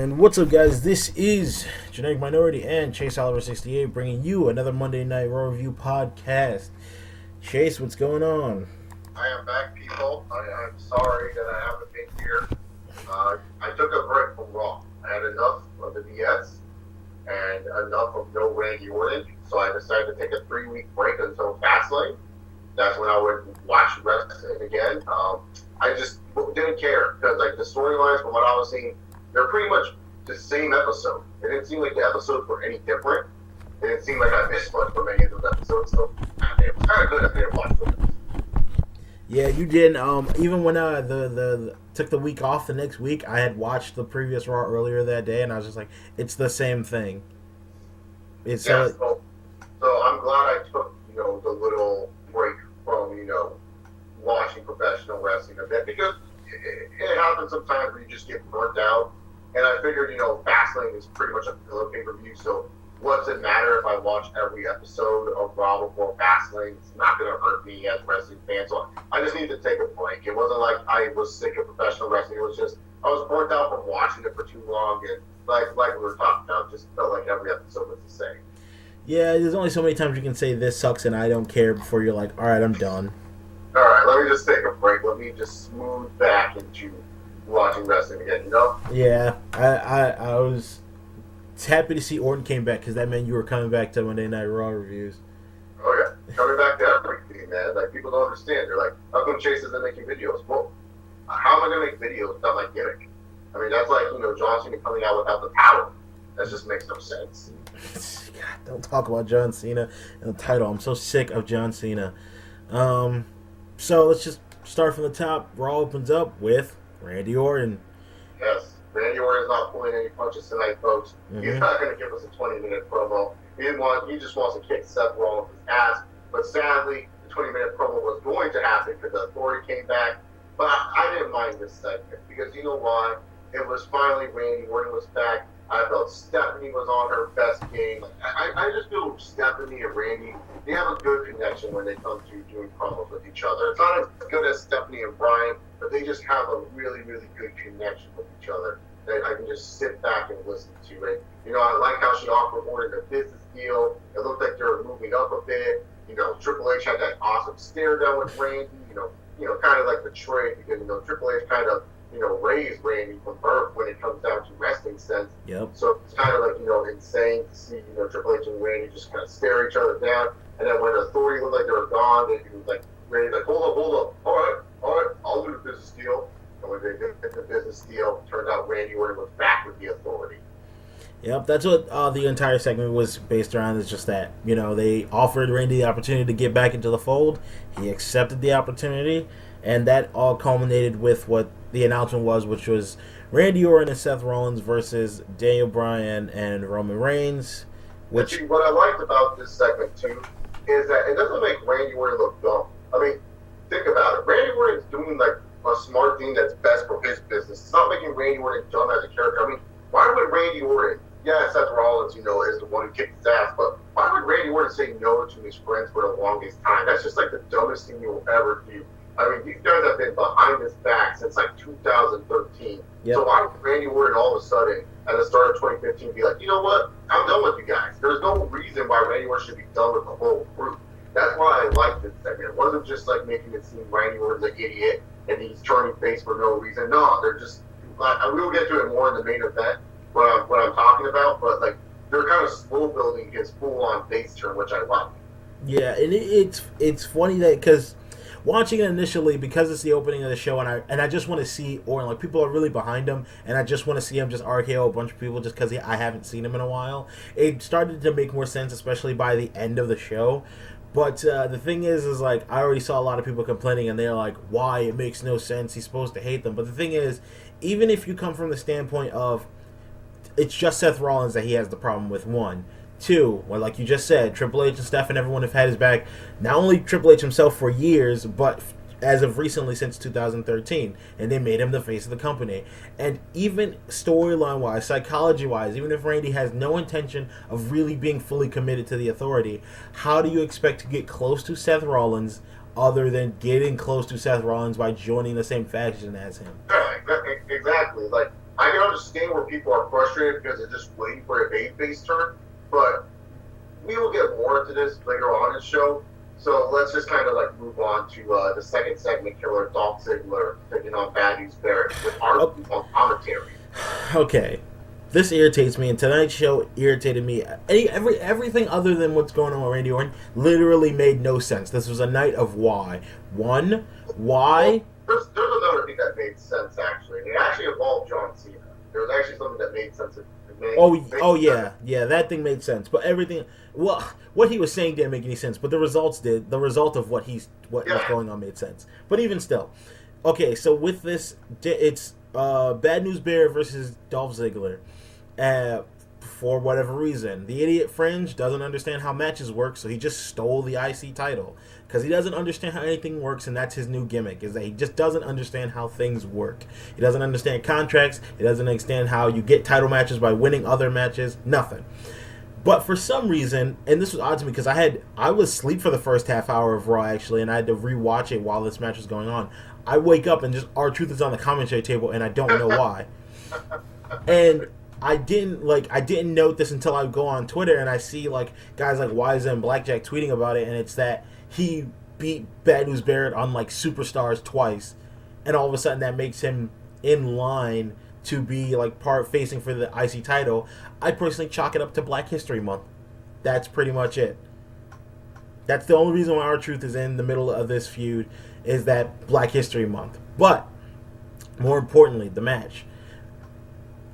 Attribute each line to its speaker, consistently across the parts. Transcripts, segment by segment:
Speaker 1: And what's up, guys? This is Genetic Minority and Chase Oliver 68 bringing you another Monday Night Raw Review podcast. Chase, what's going on?
Speaker 2: I am back, people. I'm sorry that I haven't been here. I took a break from Raw. I had enough of the BS and enough of no Randy Orton, so I decided to take a 3-week break until Fastlane. That's when I would watch wrestling again. I just didn't care because, like, the storylines from what I was seeing, they're pretty much the same episode. It didn't seem like the episodes were any different. It didn't seem like I missed much from any of those episodes, so it was kind of good if I didn't watch them.
Speaker 1: Yeah, you did. Even when the took the week off the next week, I had watched the previous Raw earlier that day, and I was just like, it's the same thing.
Speaker 2: So I'm glad I took, the little break from, watching professional wrestling a bit, because it happens sometimes where you just get burnt out. And I figured, Fastlane is pretty much a filler pay-per-view, so what's it matter if I watch every episode of Raw before Fastlane? It's not going to hurt me as a wrestling fan, so I just need to take a break. It wasn't like I was sick of professional wrestling. It was just I was burnt out from watching it for too long, and like we were talking about, just felt like every episode was the same.
Speaker 1: Yeah, there's only so many times you can say this sucks and I don't care before you're like, all right, I'm done.
Speaker 2: All right, let me just take a break. Let me just smooth back into watching wrestling again,
Speaker 1: Yeah, I was happy to see Orton came back because that meant you were coming back to Monday Night Raw reviews.
Speaker 2: Oh yeah, coming back to everything, man. Like, people don't understand. They're like, how come Chase isn't making videos? Well, how am I gonna make videos without my gimmick? I mean, that's like John Cena coming out without the title. That just makes no sense.
Speaker 1: God, don't talk about John Cena and the title. I'm so sick of John Cena. So let's just start from the top. Raw opens up with Randy Orton.
Speaker 2: Yes, Randy Orton's not pulling any punches tonight, folks. Mm-hmm. He's not going to give us a 20-minute promo. He just wants to kick Seth Rollins' ass. But sadly, the 20-minute promo was going to happen because the Authority came back. But I didn't mind this segment because you know why? It was finally Randy Orton was back. I felt Stephanie was on her best game. I just feel Stephanie and Randy, they have a good connection when they come to doing promos with each other. It's not as good as Stephanie and Bryan, but they just have a really, really good connection with each other that I can just sit back and listen to. And, I like how she offered Orton a business deal. It looked like they were moving up a bit. Triple H had that awesome stare down with Randy, kind of like the trade, because, Triple H kind of, raised Randy from birth when it comes down to wrestling sense.
Speaker 1: Yep.
Speaker 2: So it's kind of like, insane to see, Triple H and Randy just kind of stare each other down. And then when the Authority looked like they were gone, then he was like, Randy's like, hold up. All right, I'll do the business deal. And when they did the business deal, it turned out Randy Orton was back with the Authority.
Speaker 1: Yep, that's what the entire segment was based around, is just that, they offered Randy the opportunity to get back into the fold. He accepted the opportunity, and that all culminated with what the announcement was, which was Randy Orton and Seth Rollins versus Daniel Bryan and Roman Reigns.
Speaker 2: What I liked about this segment, too, is that it doesn't make Randy Orton look dumb. I mean, think about it. Randy Orton's doing, like, a smart thing that's best for his business. It's not making Randy Orton dumb as a character. I mean, why would Randy Orton, Seth Rollins, is the one who kicked his ass, but why would Randy Orton say no to his friends for the longest time? That's just, like, the dumbest thing you'll ever do. I mean, these guys have been behind his back since, like, 2013. Yep. So why would Randy Orton all of a sudden, at the start of 2015, be like, you know what? I'm done with you guys. There's no reason why Randy Orton should be done with the whole group. That's why I liked this segment. It wasn't just, like, making it seem Randy Orton's an idiot and he's turning face for no reason. No, they're just, like, we will get to it more in the main event, what I'm talking about, but, like, they're kind of slow building his full-on face turn, which I like.
Speaker 1: Yeah, and it's funny that, because watching it initially, because it's the opening of the show, and I just want to see Orton, like, people are really behind him, and I just want to see him just RKO a bunch of people just because I haven't seen him in a while. It started to make more sense, especially by the end of the show. But the thing is like, I already saw a lot of people complaining, and they're like, why? It makes no sense. He's supposed to hate them. But the thing is, even if you come from the standpoint of it's just Seth Rollins that he has the problem with, one. Two, well, like you just said, Triple H and Steph and everyone have had his back. Not only Triple H himself for years, but as of recently, since 2013. And they made him the face of the company. And even storyline-wise, psychology-wise, even if Randy has no intention of really being fully committed to the Authority, how do you expect to get close to Seth Rollins other than getting close to Seth Rollins by joining the same faction as him?
Speaker 2: Yeah, exactly. Like, I can understand where people are frustrated because they're just waiting for a babyface turn, but we will get more into this later on in the show. So let's just kind of like move on to the second segment, Killer Dolph Ziggler taking on Bad News Barrett with our on commentary.
Speaker 1: Okay. This irritates me, and tonight's show irritated me. Everything other than what's going on with Randy Orton literally made no sense. This was a night of why. Why?
Speaker 2: Well, there's another thing that made sense, actually. It actually involved John Cena. There was actually something that made sense.
Speaker 1: Yeah, that thing made sense. But everything, well, what he was saying didn't make any sense. But the results did. The result of what was going on made sense. But even still, okay. So with this, it's Bad News Bear versus Dolph Ziggler. For whatever reason, the idiot Fringe doesn't understand how matches work, so he just stole the IC title because he doesn't understand how anything works, and that's his new gimmick, is that he just doesn't understand how things work. He doesn't understand contracts. He doesn't understand how you get title matches by winning other matches. Nothing. But for some reason, and this was odd to me because I was asleep for the first half hour of Raw actually, and I had to rewatch it while this match was going on. I wake up and just R-Truth is on the commentary table, and I don't know why. And I didn't note this until I go on Twitter and I see like guys like Wiza and Blackjack tweeting about it, and it's that he beat Bad News Barrett on like Superstars twice, and all of a sudden that makes him in line to be like facing for the IC title. I personally chalk it up to Black History Month. That's pretty much it. That's the only reason why R-Truth is in the middle of this feud, is that Black History Month. But more importantly, the match.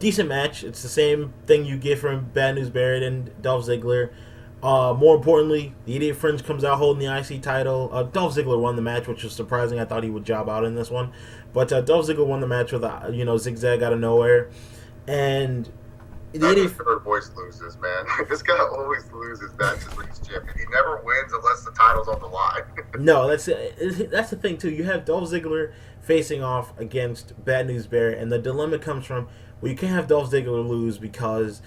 Speaker 1: Decent match. It's the same thing you get from Bad News Barrett and Dolph Ziggler. More importantly, the Idiot Fringe comes out holding the IC title. Dolph Ziggler won the match, which was surprising. I thought he would job out in this one. But Dolph Ziggler won the match with a zigzag out of nowhere. And
Speaker 2: the Idiot Third Voice loses, man. This guy always loses matches when he's champion. He never wins unless the title's on the line.
Speaker 1: No, that's the thing, too. You have Dolph Ziggler facing off against Bad News Barrett, and the dilemma comes from, well, you can't have Dolph Ziggler lose because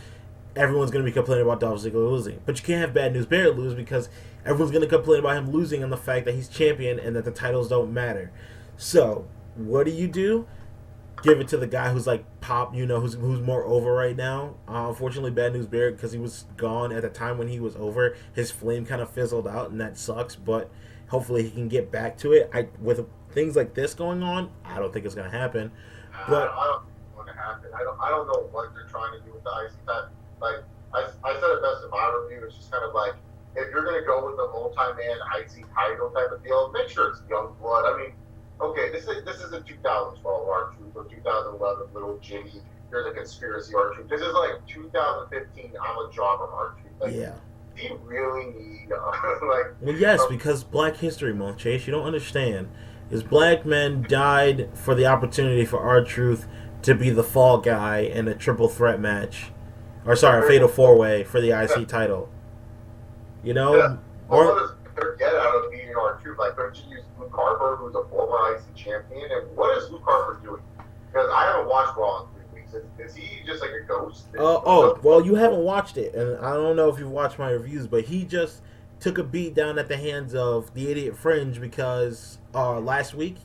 Speaker 1: everyone's going to be complaining about Dolph Ziggler losing. But you can't have Bad News Barrett lose because everyone's going to complain about him losing and the fact that he's champion and that the titles don't matter. So, what do? Give it to the guy who's like who's more over right now. Unfortunately, Bad News Barrett, because he was gone at the time when he was over, his flame kind of fizzled out, and that sucks. But hopefully he can get back to it. With things like this going on, I don't think it's going to happen. But
Speaker 2: I don't think it's going to happen. I don't know what they're trying to do with the IC title. Like I said it best in my review. It's just kind of like, if you're going to go with a multi-man IC title type of deal, make sure it's young blood. I mean, okay, this isn't 2012 R-Truth or 2011 Little Jimmy. There's a conspiracy R-Truth. This is like 2015. I'm a jobber R-Truth. Like,
Speaker 1: yeah.
Speaker 2: Do you really need
Speaker 1: Well, yes, because Black History Month, Chase. You don't understand. Is black men died for the opportunity for R-Truth to be the fall guy in a triple threat match, or sorry, a fatal four way for the IC title. You know.
Speaker 2: Yeah. Well, what does their get out of beating R-Truth? Like, don't you use Luke Harper, who's a former IC champion, and what is Luke Harper doing? Because I haven't watched Raw in 3 weeks. Is he just like a ghost?
Speaker 1: Well, you haven't watched it, and I don't know if you've watched my reviews, but he just took a beat down at the hands of the Idiot Fringe because last week,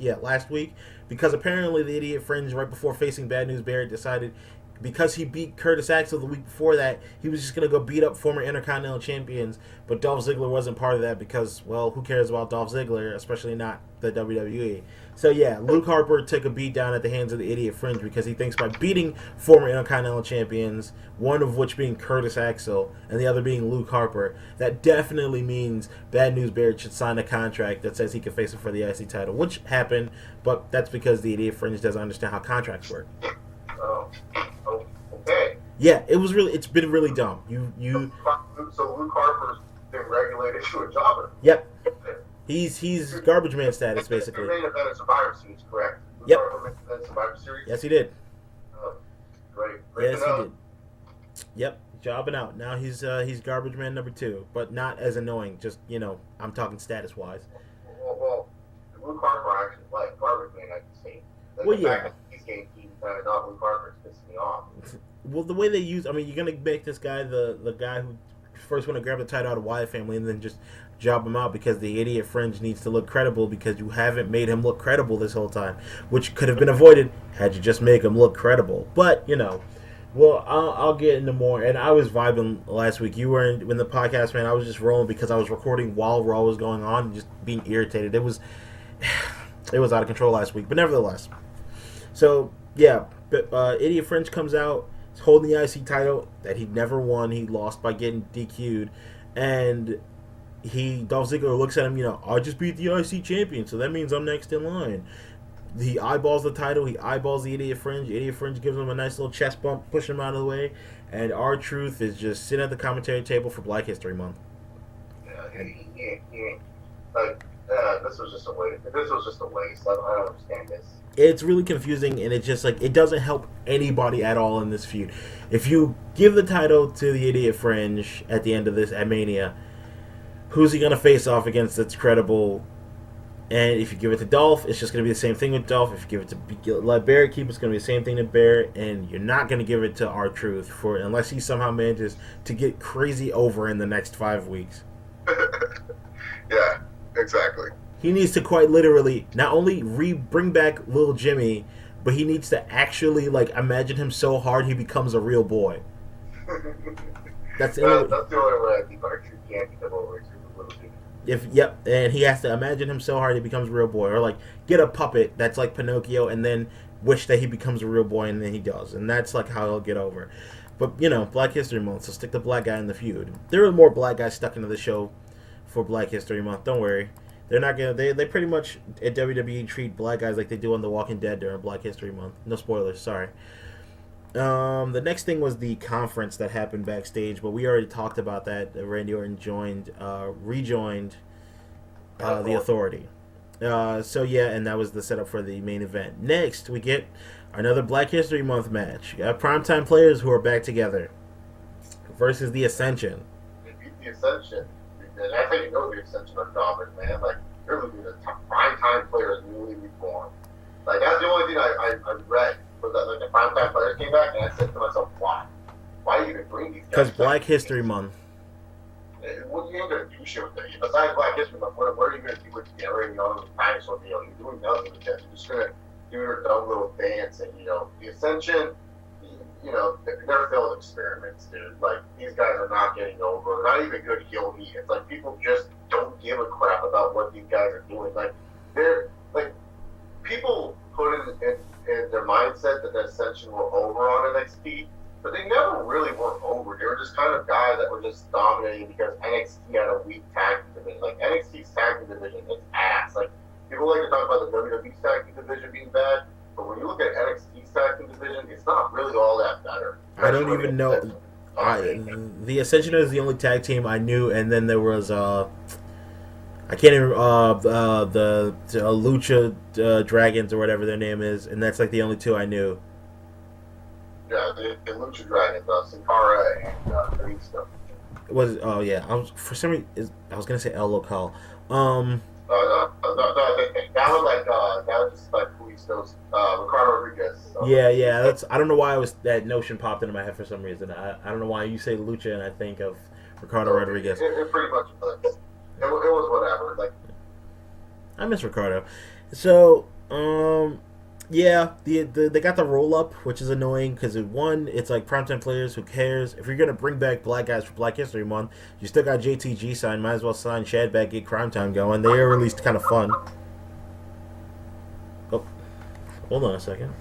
Speaker 1: because apparently the Idiot Fringe, right before facing Bad News Barrett, decided because he beat Curtis Axel the week before that, he was just going to go beat up former Intercontinental champions, but Dolph Ziggler wasn't part of that because, well, who cares about Dolph Ziggler, especially not the WWE. So yeah, Luke Harper took a beat down at the hands of the Idiot Fringe because he thinks by beating former Intercontinental champions, one of which being Curtis Axel and the other being Luke Harper, that definitely means Bad News Barrett should sign a contract that says he can face him for the IC title, which happened, but that's because the Idiot Fringe doesn't understand how contracts work.
Speaker 2: Oh, okay.
Speaker 1: Yeah, it's been really dumb.
Speaker 2: So Luke Harper's been regulated to a jobber.
Speaker 1: Yep. He's garbage man status, basically.
Speaker 2: He made event at Survivor Series, correct?
Speaker 1: Yep.
Speaker 2: Survivor Series?
Speaker 1: Yes, he did.
Speaker 2: Great.
Speaker 1: Yes, he did. Yep, jobbing out. Now he's garbage man number 2, but not as annoying. Just, I'm talking status-wise.
Speaker 2: Well, Luke Harper actually like garbage man, I can see.
Speaker 1: Well, yeah.
Speaker 2: He's getting not Luke Harper is pissing me off.
Speaker 1: Well, the way they use, you're going to make this guy the guy who first want to grab the title out of Wyatt family and then just job him out because the idiot fringe needs to look credible because you haven't made him look credible this whole time, which could have been avoided had you just make him look credible. But, well, I'll get into more. And I was vibing last week. You were in the podcast, man. I was just rolling because I was recording while Raw was going on and just being irritated. It was out of control last week. But nevertheless. So, yeah. Idiot Fringe comes out. He's holding the IC title that he never won. He lost by getting DQ'd. And Dolph Ziggler looks at him, I just beat the IC champion, so that means I'm next in line. He eyeballs the title. He eyeballs the Idiot Fringe. Idiot Fringe gives him a nice little chest bump, pushing him out of the way. And R-Truth is just sitting at the commentary table for Black History Month.
Speaker 2: This was just a waste. This was just a waste. I don't understand this.
Speaker 1: It's really confusing, and it's just it doesn't help anybody at all in this feud. If you give the title to the Idiot Fringe at the end of this at Mania, who's he going to face off against that's credible? And if you give it to Dolph, it's just going to be the same thing with Dolph. If you give it to let Barrett keep, it's going to be the same thing to Barrett. And you're not going to give it to R-Truth unless he somehow manages to get crazy over in the next 5 weeks.
Speaker 2: Yeah, exactly.
Speaker 1: He needs to quite literally not only bring back Little Jimmy, but he needs to actually imagine him so hard he becomes a real boy. That's the only
Speaker 2: way I think R-Truth can't become over to Little Jimmy.
Speaker 1: And he has to imagine him so hard he becomes a real boy, or get a puppet that's like Pinocchio, and then wish that he becomes a real boy, and then he does, and that's how he'll get over. But Black History Month, so stick the black guy in the feud. There are more black guys stuck into the show for Black History Month. Don't worry, they're not gonna. They pretty much at WWE treat black guys like they do on The Walking Dead during Black History Month. No spoilers, sorry. The next thing was the conference that happened backstage, but we already talked about that. Randy Orton rejoined the Authority. And that was the setup for the main event. Next, we get another Black History Month match. You got primetime players who are back together versus the Ascension.
Speaker 2: They beat the Ascension. And that's how you know the Ascension are dominant, man. They're losing the primetime players newly reformed. That's the only thing I read. Was that the primetime players came back, and I said to myself, why? Why are you even bring these guys?
Speaker 1: Because Black History Month.
Speaker 2: What are you going to do shit with them? Besides Black History Month, what are you going to do with Gary and the dinosaur deal? You're doing nothing with them. You're just going to do your dumb little dance. And, the Ascension, they're failed experiments, dude. These guys are not getting over. Not even good heel heat. It's people just don't give a crap about what these guys are doing. They're, people put in their mindset that the Ascension were over on NXT, but they never really were over. They were just kind of guys that were just dominating because NXT had a weak tag team division. NXT's tag team division is ass. People like to talk about the WWE's tag team division being bad, but when you look at NXT's tag team division, it's not really all that better.
Speaker 1: I don't even know. The Ascension is the only tag team I knew, and then there was I can't even the Lucha Dragons or whatever their name is, and that's the only two I knew.
Speaker 2: Yeah, the Lucha Dragons, Sin Cara and Kalisto.
Speaker 1: I was gonna say El Local.
Speaker 2: That was just Kalisto's Ricardo Rodriguez. So.
Speaker 1: Yeah. That's I don't know why that notion popped into my head for some reason. I don't know why you say Lucha and I think of Ricardo Rodriguez.
Speaker 2: It pretty much was. It was whatever.
Speaker 1: I miss Ricardo. So, they got the roll up, which is annoying because it's primetime players. Who cares? If you're gonna bring back black guys for Black History Month, you still got JTG signed. Might as well sign Shad back, get Crime Time going. They are at least kind of fun. Oh, hold on a second.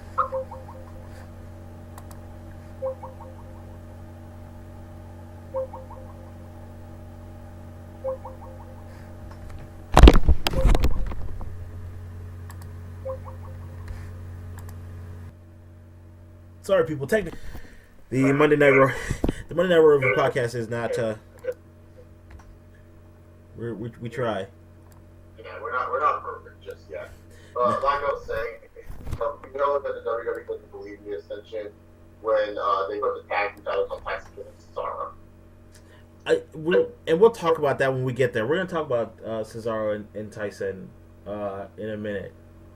Speaker 1: Sorry, people. Technically, the Monday Night Raw Review podcast is not. We try.
Speaker 2: Yeah, we're not perfect just yet. Like I was saying, we know that the WWE doesn't believe in the Ascension when they put the tag team titles on Tyson and Cesaro.
Speaker 1: And we'll talk about that when we get there. We're gonna talk about Cesaro and Tyson in a minute.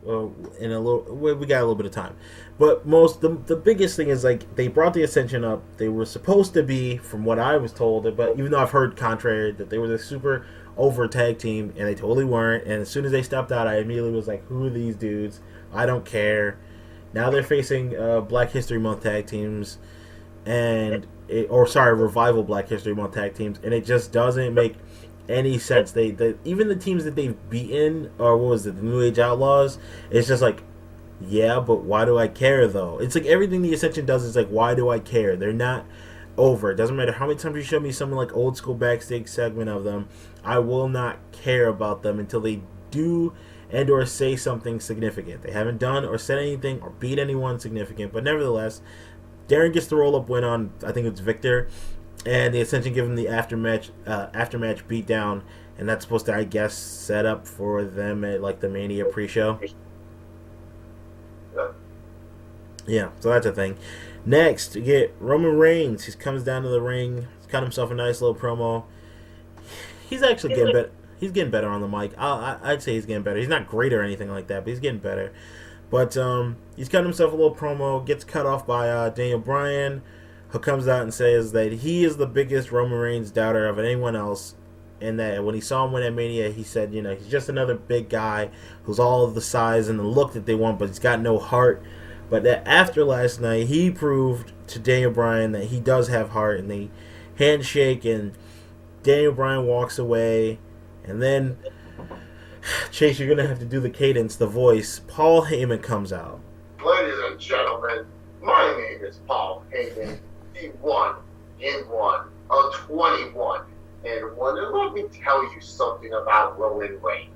Speaker 1: in a little. We got a little bit of time, but the biggest thing is like they brought the Ascension up. They were supposed to be, from what I was told, but even though I've heard contrary, that they were the super over tag team, and they totally weren't. And as soon as they stepped out, I immediately was like, "Who are these dudes? I don't care." Now they're facing Black History Month tag teams, Revival Black History Month tag teams, and it just doesn't make any sense. Even the teams that they've beaten, or what was it, the New Age Outlaws, it's just like, yeah, but why do I care though? It's like everything the Ascension does is like, why do I care? They're not over. It doesn't matter how many times you show me something like old school backstage segment of them, I will not care about them until they do and or say something significant. They haven't done or said anything or beat anyone significant, but nevertheless, Darren gets the roll-up win on, I think it's Victor, and the Ascension give him the aftermatch beatdown, and that's supposed to, I guess, set up for them at like the Mania pre-show. Yeah, so that's a thing. Next, you get Roman Reigns. He comes down to the ring. He's cut himself a nice little promo. He's actually getting better. He's getting better on the mic. I'd say he's getting better. He's not great or anything like that, but he's getting better. But he's cut himself a little promo. Gets cut off by Daniel Bryan, who comes out and says that he is the biggest Roman Reigns doubter of anyone else. And that when he saw him win at Mania, he said, he's just another big guy who's all of the size and the look that they want, but he's got no heart. But that after last night, he proved to Daniel Bryan that he does have heart, and they handshake, and Daniel Bryan walks away. And then, Chase, you're going to have to do the cadence, the voice. Paul Heyman comes out.
Speaker 2: Ladies and gentlemen, my name is Paul Heyman, the 1 in 1 of 21. And let me tell you something about Roman Reigns.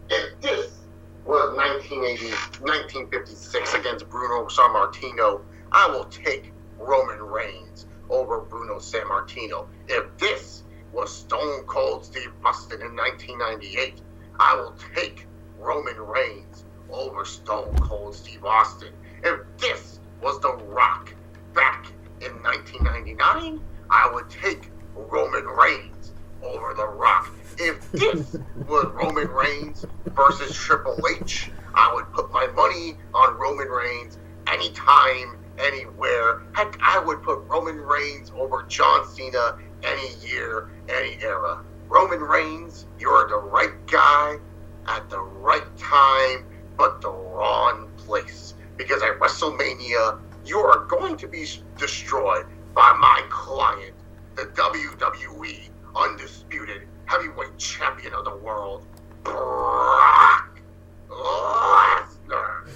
Speaker 2: If this was 1956 against Bruno Sammartino, I will take Roman Reigns over Bruno Sammartino. If this was Stone Cold Steve Austin in 1998, I will take Roman Reigns over Stone Cold Steve Austin. If this was The Rock back in 1999, I would take Roman Reigns over The Rock. If this was Roman Reigns versus Triple H, I would put my money on Roman Reigns anytime, anywhere. Heck, I would put Roman Reigns over John Cena any year, any era. Roman Reigns, you're the right guy at the right time, but the wrong place. Because at WrestleMania, you are going to be destroyed by my client, the WWE Undisputed Heavyweight Champion of the world, Brock Lesnar.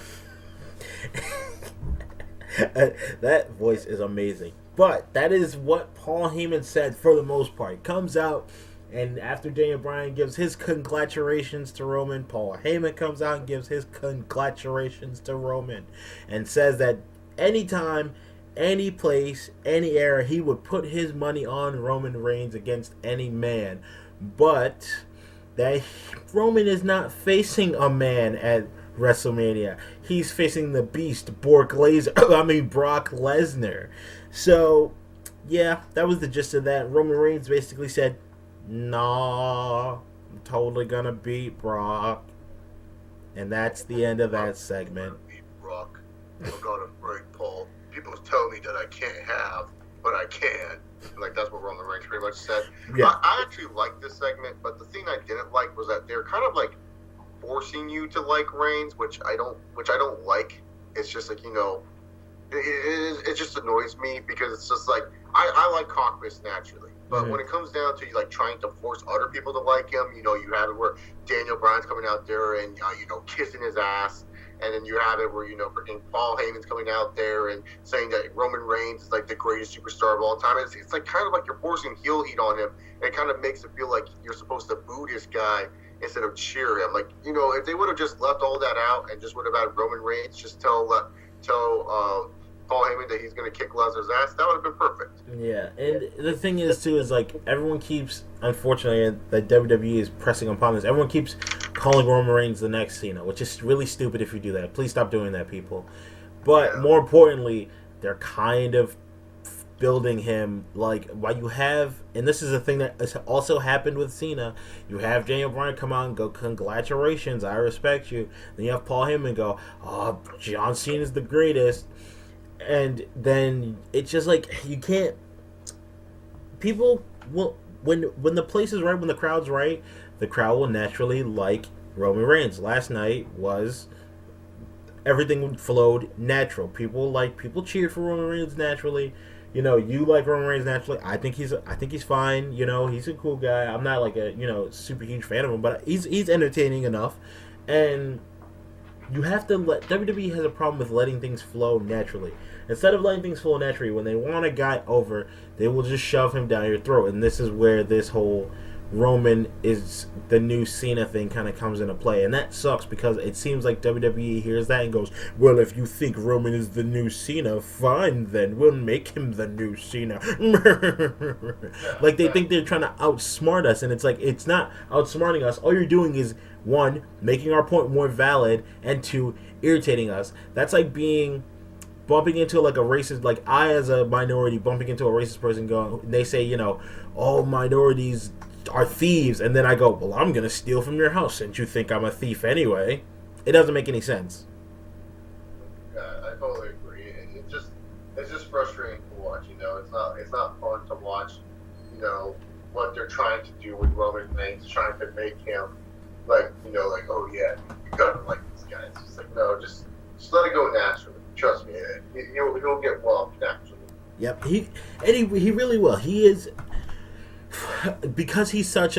Speaker 1: That voice is amazing. But that is what Paul Heyman said for the most part. He comes out, and after Daniel Bryan gives his congratulations to Roman, Paul Heyman comes out and gives his congratulations to Roman and says that anytime, any place, any era, he would put his money on Roman Reigns against any man. But that Roman is not facing a man at WrestleMania. He's facing the Beast, Brock Lesnar. So, yeah, that was the gist of that. Roman Reigns basically said, "Nah, I'm totally gonna beat Brock." And that's the end of that segment.
Speaker 2: Beat Brock. I'm gonna break Paul. People tell me that I can't have, but I can. Like, that's what Roman Reigns pretty much said.
Speaker 1: Yeah.
Speaker 2: I actually liked this segment, but the thing I didn't like was that they're kind of like forcing you to like Reigns, which I don't like. It's just like, it just annoys me because it's just like I like Cockmus naturally, but when it comes down to like trying to force other people to like him, you have it where Daniel Bryan's coming out there and kissing his ass, and then you have it where freaking Paul Heyman's coming out there and saying that Roman Reigns is like the greatest superstar of all time. It's like kind of like you're forcing heel heat on him. It kind of makes it feel like you're supposed to boo this guy instead of cheer him. Like, if they would have just left all that out and just would have had Roman Reigns just tell Paul Heyman that he's going to kick Lesnar's ass, that would have been perfect.
Speaker 1: Yeah, and the thing is, too, is like everyone keeps, unfortunately, that WWE is pressing upon this, everyone keeps calling Roman Reigns the next Cena, which is really stupid if you do that. Please stop doing that, people. But more importantly, they're kind of building him like while you have, and this is a thing that has also happened with Cena. You have Daniel Bryan come out and go, congratulations, I respect you. Then you have Paul Heyman go, oh, John Cena's the greatest, and then it's just like you can't. People will when the place is right, when the crowd's right, the crowd will naturally like Roman Reigns. Last night was. Everything flowed natural. People cheered for Roman Reigns naturally. You know, you like Roman Reigns naturally. I think he's fine. You know, he's a cool guy. I'm not like a super huge fan of him, but he's entertaining enough. And you have to let WWE has a problem with letting things flow naturally. Instead of letting things flow naturally, when they want a guy over, they will just shove him down your throat. And this is where this whole Roman is the new Cena thing kind of comes into play, and that sucks because it seems like WWE hears that and goes, well, if you think Roman is the new Cena, fine then, we'll make him the new Cena. Like they think they're trying to outsmart us, and it's like, it's not outsmarting us. All you're doing is, one, making our point more valid, and two, irritating us. That's like bumping into like a racist, like I as a minority bumping into a racist person going, they say, oh, minorities are thieves, and then I go, well, I'm gonna steal from your house since you think I'm a thief anyway. It doesn't make any sense.
Speaker 2: Yeah, I totally agree. It's just frustrating to watch. It's not fun to watch. What they're trying to do with Roman Reigns, trying to make him like oh yeah, you gotta like these guys. It's just like no, just let it go naturally. Trust me, he'll get bumped naturally.
Speaker 1: Yep, he really will. He is. Because he's not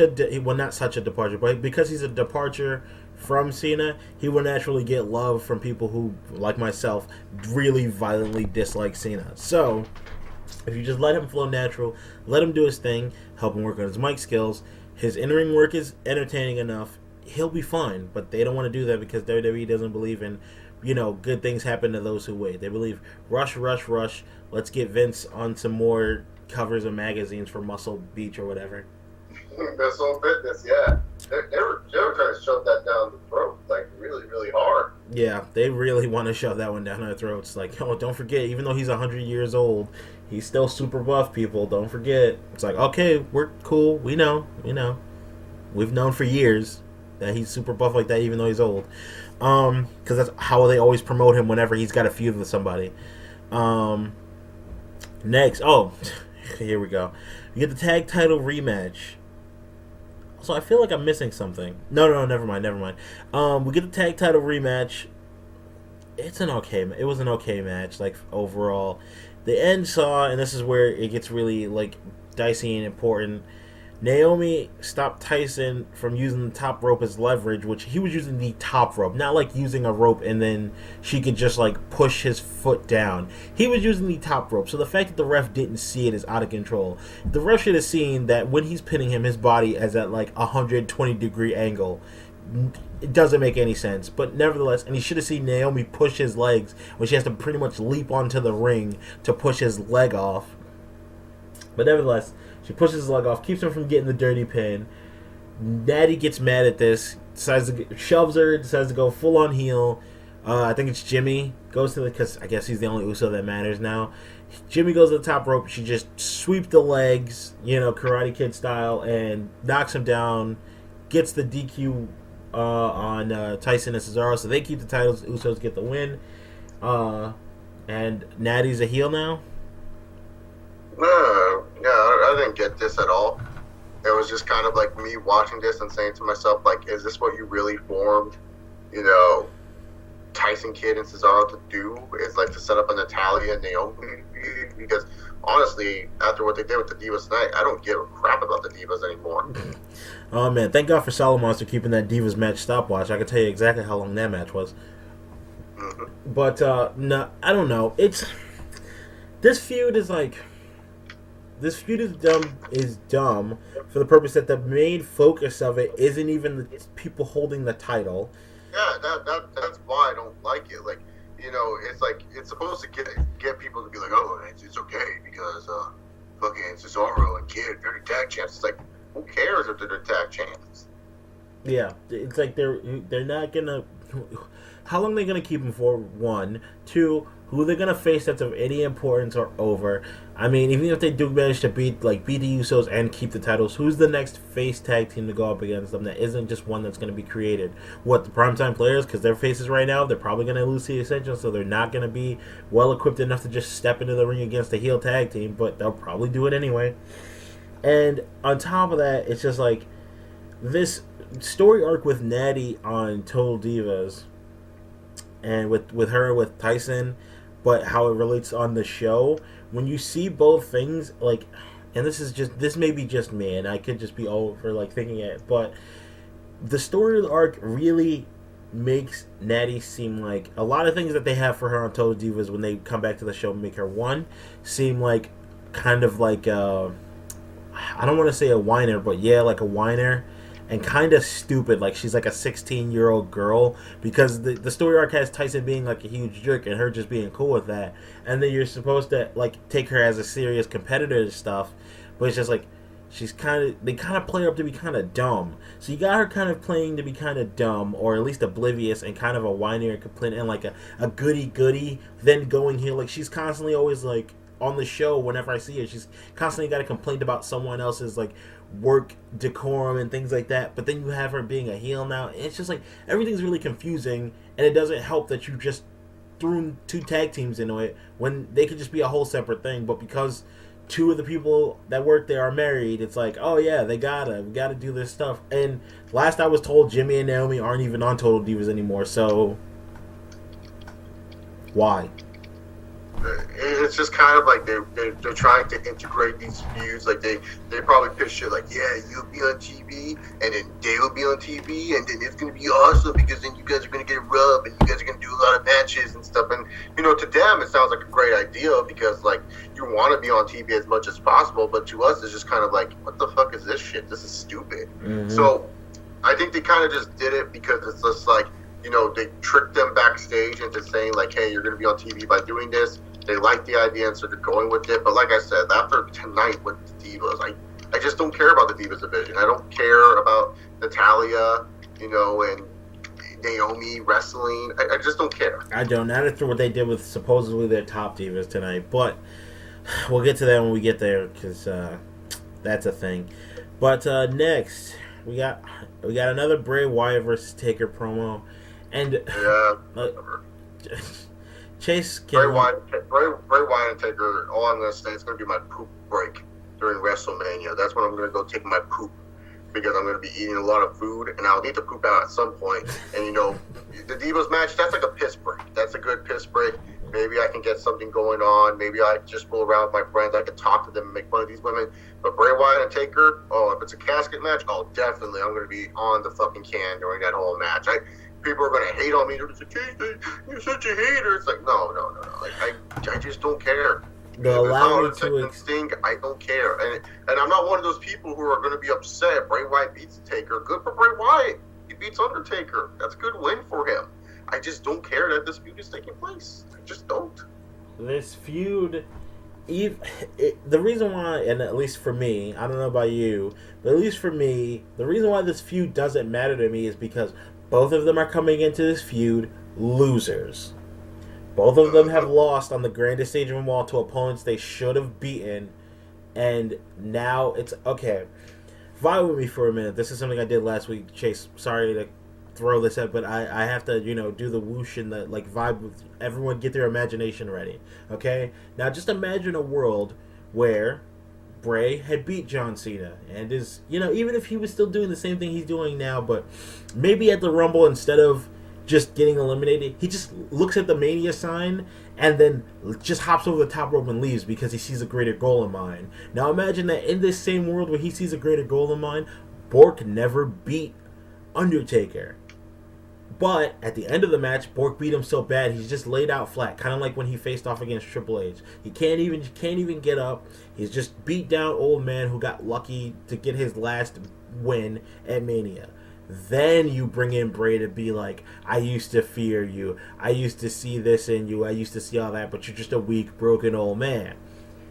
Speaker 1: such a departure, but because he's a departure from Cena, he will naturally get love from people who, like myself, really violently dislike Cena. So, if you just let him flow natural, let him do his thing, help him work on his mic skills, his in-ring work is entertaining enough, he'll be fine. But they don't want to do that because WWE doesn't believe in, good things happen to those who wait. They believe, rush, let's get Vince on some more covers of magazines for Muscle Beach or whatever.
Speaker 2: Missile Fitness, yeah. They were trying to shove that down the throat, like really, really hard.
Speaker 1: Yeah, they really want to shove that one down our throats. Like, oh, don't forget, even though he's 100 years old, he's still super buff, people. Don't forget. It's like, okay, we're cool. We know. We've known for years that he's super buff like that, even though he's old. Because that's how they always promote him whenever he's got a feud with somebody. Next, here we go. We get the tag title rematch. So I feel like I'm missing something. No, never mind. We get the tag title rematch. It was an okay match, like, overall. The end saw, and this is where it gets really, like, dicey and important. Naomi stopped Tyson from using the top rope as leverage, which he was using the top rope, not like using a rope and then she could just like push his foot down. He was using the top rope, so the fact that the ref didn't see it is out of control. The ref should have seen that when he's pinning him, his body is at like 120-degree angle. It doesn't make any sense, but nevertheless, and he should have seen Naomi push his legs when she has to pretty much leap onto the ring to push his leg off. But nevertheless, she pushes his leg off, keeps him from getting the dirty pin. Natty gets mad at this, shoves her, decides to go full on heel. I think it's Jimmy goes to because I guess he's the only Uso that matters now. Jimmy goes to the top rope. She just sweeps the legs, Karate Kid style, and knocks him down. Gets the DQ on Tyson and Cesaro, so they keep the titles. Usos get the win. And Natty's a heel now.
Speaker 2: No, I didn't get this at all. It was just kind of like me watching this and saying to myself, like, is this what you really formed, Tyson Kidd and Cesaro to do? Is like to set up a Natalya and Naomi? Because honestly, after what they did with the Divas tonight, I don't give a crap about the Divas anymore.
Speaker 1: Oh man, thank God for Solomonster keeping that Divas match stopwatch. I can tell you exactly how long that match was. Mm-hmm. But no, I don't know. This feud is dumb for the purpose that the main focus of it isn't even the people holding the title.
Speaker 2: Yeah, that's why I don't like it. Like, it's like it's supposed to get people to be like, oh, it's okay because fucking Cesaro and Kidd, they're tag champs. It's like, who cares if they're tag champs?
Speaker 1: Yeah, it's like they're not gonna. How long are they gonna keep them for? One, two. who they're gonna face that's of any importance or over. I mean, even if they do manage to beat the Usos and keep the titles, who's the next face tag team to go up against them that isn't just one that's going to be created? What, the primetime players? Because their faces right now, they're probably going to lose the Ascension, so they're not going to be well equipped enough to just step into the ring against a heel tag team, but they'll probably do it anyway. And on top of that, it's just like this story arc with Natty on Total Divas, and with her with Tyson, but how it relates on the show. When you see both things, like, and this may be just me, and I could just be over thinking it, but the story arc really makes Natty seem like a lot of things that they have for her on Total Divas when they come back to the show make her seem like kind of like I don't want to say a whiner, but yeah, like a whiner. And kind of stupid, like she's like a 16-year-old girl, because the story arc has Tyson being like a huge jerk and her just being cool with that, and then you're supposed to take her as a serious competitor and stuff, but it's just like they kind of play her up to be kind of dumb. So you got her kind of playing to be kind of dumb, or at least oblivious, and kind of a whiner and complaint, and like a goody, then going here, like she's constantly always like on the show. Whenever I see her, she's constantly got a complaint about someone else's work decorum and things like that, but then you have her being a heel now. It's just like everything's really confusing, and it doesn't help that you just threw two tag teams into it when they could just be a whole separate thing. But because two of the people that work there are married, it's like, oh yeah, we gotta do this stuff. And last I was told, Jimmy and Naomi aren't even on Total Divas anymore, so why?
Speaker 2: It's just kind of like they're trying to integrate these feuds. Like they probably picture like, yeah, you'll be on TV, and then they'll be on TV, and then it's gonna be awesome because then you guys are gonna get rubbed, and you guys are gonna do a lot of matches and stuff. And to them it sounds like a great idea because like you want to be on TV as much as possible, but to us it's just kind of like, what the fuck is this shit? This is stupid. Mm-hmm. So I think they kind of just did it because it's just like, they tricked them backstage into saying like, hey, you're gonna be on TV by doing this. They like the idea, and so they're going with it. But like I said, after tonight with the Divas, I just don't care about the Divas division. I don't care about Natalya, and Naomi wrestling. I just don't care.
Speaker 1: I don't. Not after what they did with supposedly their top Divas tonight. But we'll get to that when we get there, because that's a thing. But next, we got another Bray Wyatt versus Taker promo. And Chase
Speaker 2: Bray Wyatt and Taker, all I'm going to say, it's going to be my poop break during WrestleMania. That's when I'm going to go take my poop, because I'm going to be eating a lot of food, and I'll need to poop out at some point. And, the Divas match, that's like a piss break. That's a good piss break. Maybe I can get something going on. Maybe I can just roll around with my friends. I can talk to them and make fun of these women. But Bray Wyatt and Taker, if it's a casket match, definitely I'm going to be on the fucking can during that whole match. People are going to hate on me. They're just like, you're such a hater. It's like, no. Like, I just don't care.
Speaker 1: Allow me to
Speaker 2: Sting, I don't care. And I'm not one of those people who are going to be upset. Bray Wyatt beats Taker. Good for Bray Wyatt. He beats Undertaker. That's a good win for him. I just don't care that this feud is taking place. I just don't.
Speaker 1: This feud, the reason why, and at least for me, I don't know about you, but at least for me, the reason why this feud doesn't matter to me is because both of them are coming into this feud losers. Both of them have lost on the grandest stage of them all to opponents they should have beaten, and now it's okay. Vibe with me for a minute. This is something I did last week, Chase. Sorry to throw this at, but I have to do the whoosh and the vibe with everyone. Get their imagination ready, okay? Now just imagine a world where Bray had beat John Cena and is, even if he was still doing the same thing he's doing now, but maybe at the Rumble, instead of just getting eliminated, he just looks at the Mania sign and then just hops over the top rope and leaves because he sees a greater goal in mind. Now imagine that in this same world where he sees a greater goal in mind, Bork never beat Undertaker. But at the end of the match, Bork beat him so bad he's just laid out flat, kind of like when he faced off against Triple H. He can't even get up. He's just beat down old man who got lucky to get his last win at Mania. Then you bring in Bray to be like, I used to fear you. I used to see this in you. I used to see all that, but you're just a weak, broken old man.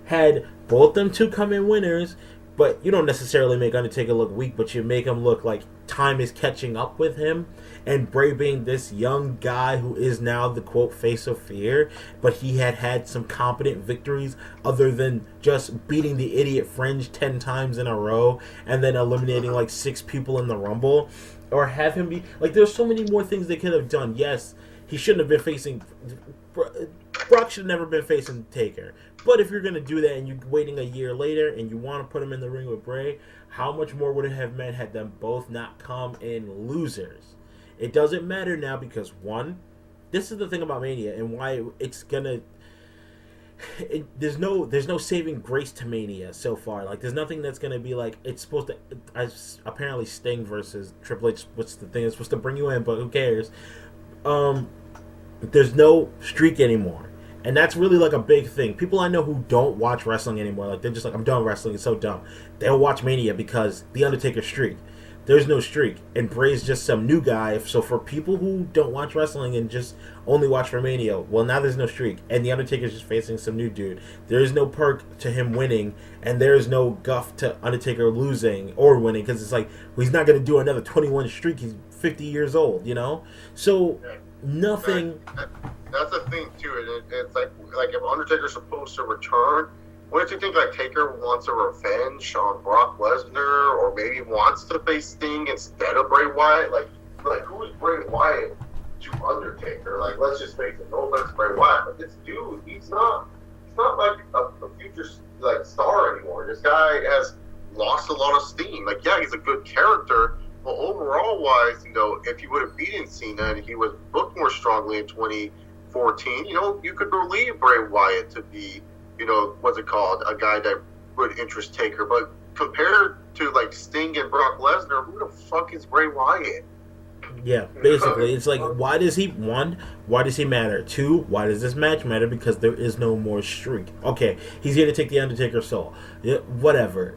Speaker 1: Had both them two come in winners, But you don't necessarily make Undertaker look weak, but you make him look like time is catching up with him. And Bray being this young guy who is now the quote face of fear, but he had some competent victories other than just beating the idiot Fringe 10 times in a row and then eliminating like 6 people in the Rumble. Or have him be like, there's so many more things they could have done. Yes, he shouldn't have been facing. Brock should have never been facing Taker. But if you're going to do that and you're waiting a year later and you want to put him in the ring with Bray, how much more would it have meant had them both not come in losers? It doesn't matter now because, one, this is the thing about Mania and why it's going to... There's no saving grace to Mania so far. Like, there's nothing that's going to be like... It's supposed to... apparently Sting versus Triple H, what's the thing? It's supposed to bring you in, but who cares? There's no streak anymore. And that's really like a big thing. People I know who don't watch wrestling anymore, like they're just like, I'm done wrestling, it's so dumb. They'll watch Mania because the Undertaker streak. There's no streak. And Bray's just some new guy. So for people who don't watch wrestling and just only watch for Mania, well, now there's no streak. And the Undertaker's just facing some new dude. There is no perk to him winning. And there is no guff to Undertaker losing or winning. Because it's like, well, he's not going to do another 21 streak. He's 50 years old, you know? So, nothing...
Speaker 2: That's the thing too. It's like if Undertaker's supposed to return, wouldn't you think like Taker wants a revenge on Brock Lesnar, or maybe wants to face Sting instead of Bray Wyatt? Like who is Bray Wyatt to Undertaker? Like, let's just face it, no offense to Bray Wyatt, but this dude, he's not like a future like star anymore. This guy has lost a lot of steam. Like, yeah, he's a good character. But overall wise, you know, if he would have beaten Cena and he was booked more strongly in 2014, you know, you could believe Bray Wyatt to be, you know, what's it called, a guy that would interest Taker. But compared to like Sting and Brock Lesnar, who the fuck is Bray Wyatt?
Speaker 1: Yeah, basically, it's like, why does he, one, why does he matter? Two, why does this match matter? Because there is no more streak. Okay, he's here to take the Undertaker's soul. Yeah, whatever.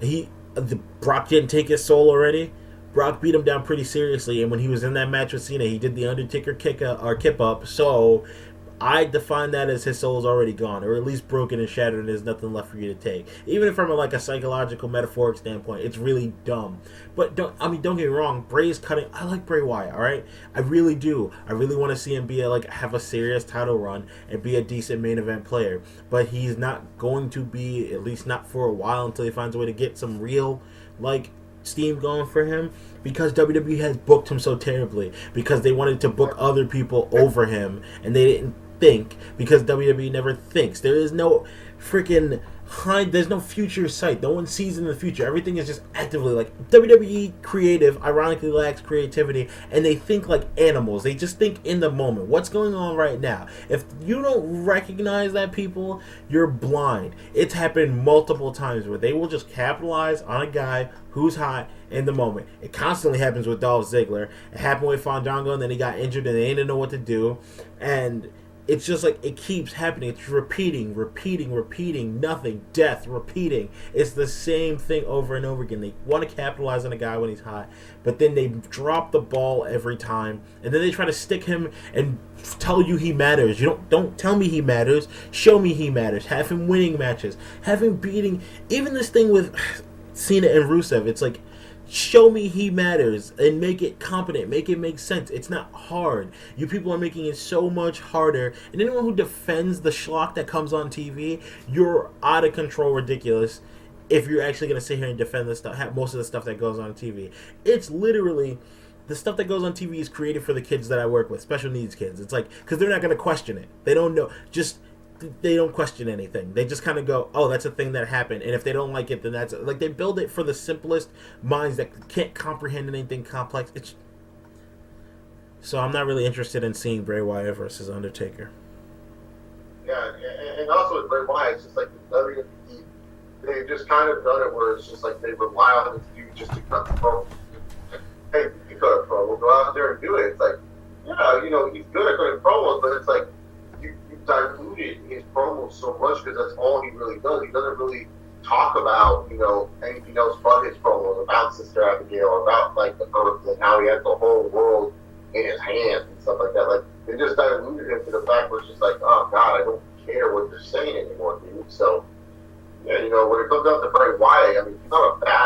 Speaker 1: Brock didn't take his soul already. Brock beat him down pretty seriously, and when he was in that match with Cena, he did the Undertaker kip up, so I define that as his soul's already gone, or at least broken and shattered, and there's nothing left for you to take. Even from a psychological, metaphoric standpoint, it's really dumb. But don't get me wrong, Bray's cutting. I like Bray Wyatt, all right? I really do. I really want to see him be have a serious title run and be a decent main event player. But he's not going to be, at least not for a while, until he finds a way to get some real steam going for him, because WWE has booked him so terribly, because they wanted to book other people over him and they didn't think, because WWE never thinks. There is no freaking there's no future sight. No one sees in the future. Everything is just actively WWE creative ironically lacks creativity, and they think like animals. They just think in the moment. What's going on right now? If you don't recognize that, people, you're blind. It's happened multiple times where they will just capitalize on a guy who's hot in the moment. It constantly happens with Dolph Ziggler. It happened with Fandango, and then he got injured and they didn't know what to do. And it's just it keeps happening. It's repeating, nothing, death, repeating. It's the same thing over and over again. They want to capitalize on a guy when he's hot, but then they drop the ball every time, and then they try to stick him and tell you he matters. You don't tell me he matters. Show me he matters. Have him winning matches. Have him beating. Even this thing with Cena and Rusev, it's show me he matters and make it competent, make it make sense. It's not hard. You people are making it so much harder, and anyone who defends the schlock that comes on TV, you're out of control ridiculous if you're actually going to sit here and defend the stuff, most of the stuff that goes on TV. It's literally, the stuff that goes on TV is created for the kids that I work with, special needs kids. It's because they're not going to question it. They don't know, they don't question anything. They just kind of go, oh, that's a thing that happened. And if they don't like it, then that's they build it for the simplest minds that can't comprehend anything complex. So I'm not really interested in seeing Bray Wyatt versus Undertaker.
Speaker 2: Yeah, and also with Bray Wyatt, it's just WWE, they've just kind of done it where it's just they rely on this dude just to cut the promo. Hey, you cut a promo, go out there and do it. It's yeah, he's good at cutting promos, but it's you diluted his promos so much because that's all he really does. He doesn't really talk about, anything else but his promos, about Sister Abigail, about the Earth and how he has the whole world in his hands and stuff like that. They just diluted him to the fact where it's just oh God, I don't care what you're saying anymore, dude. So yeah, when it comes down to Bray Wyatt, I mean, he's not a bad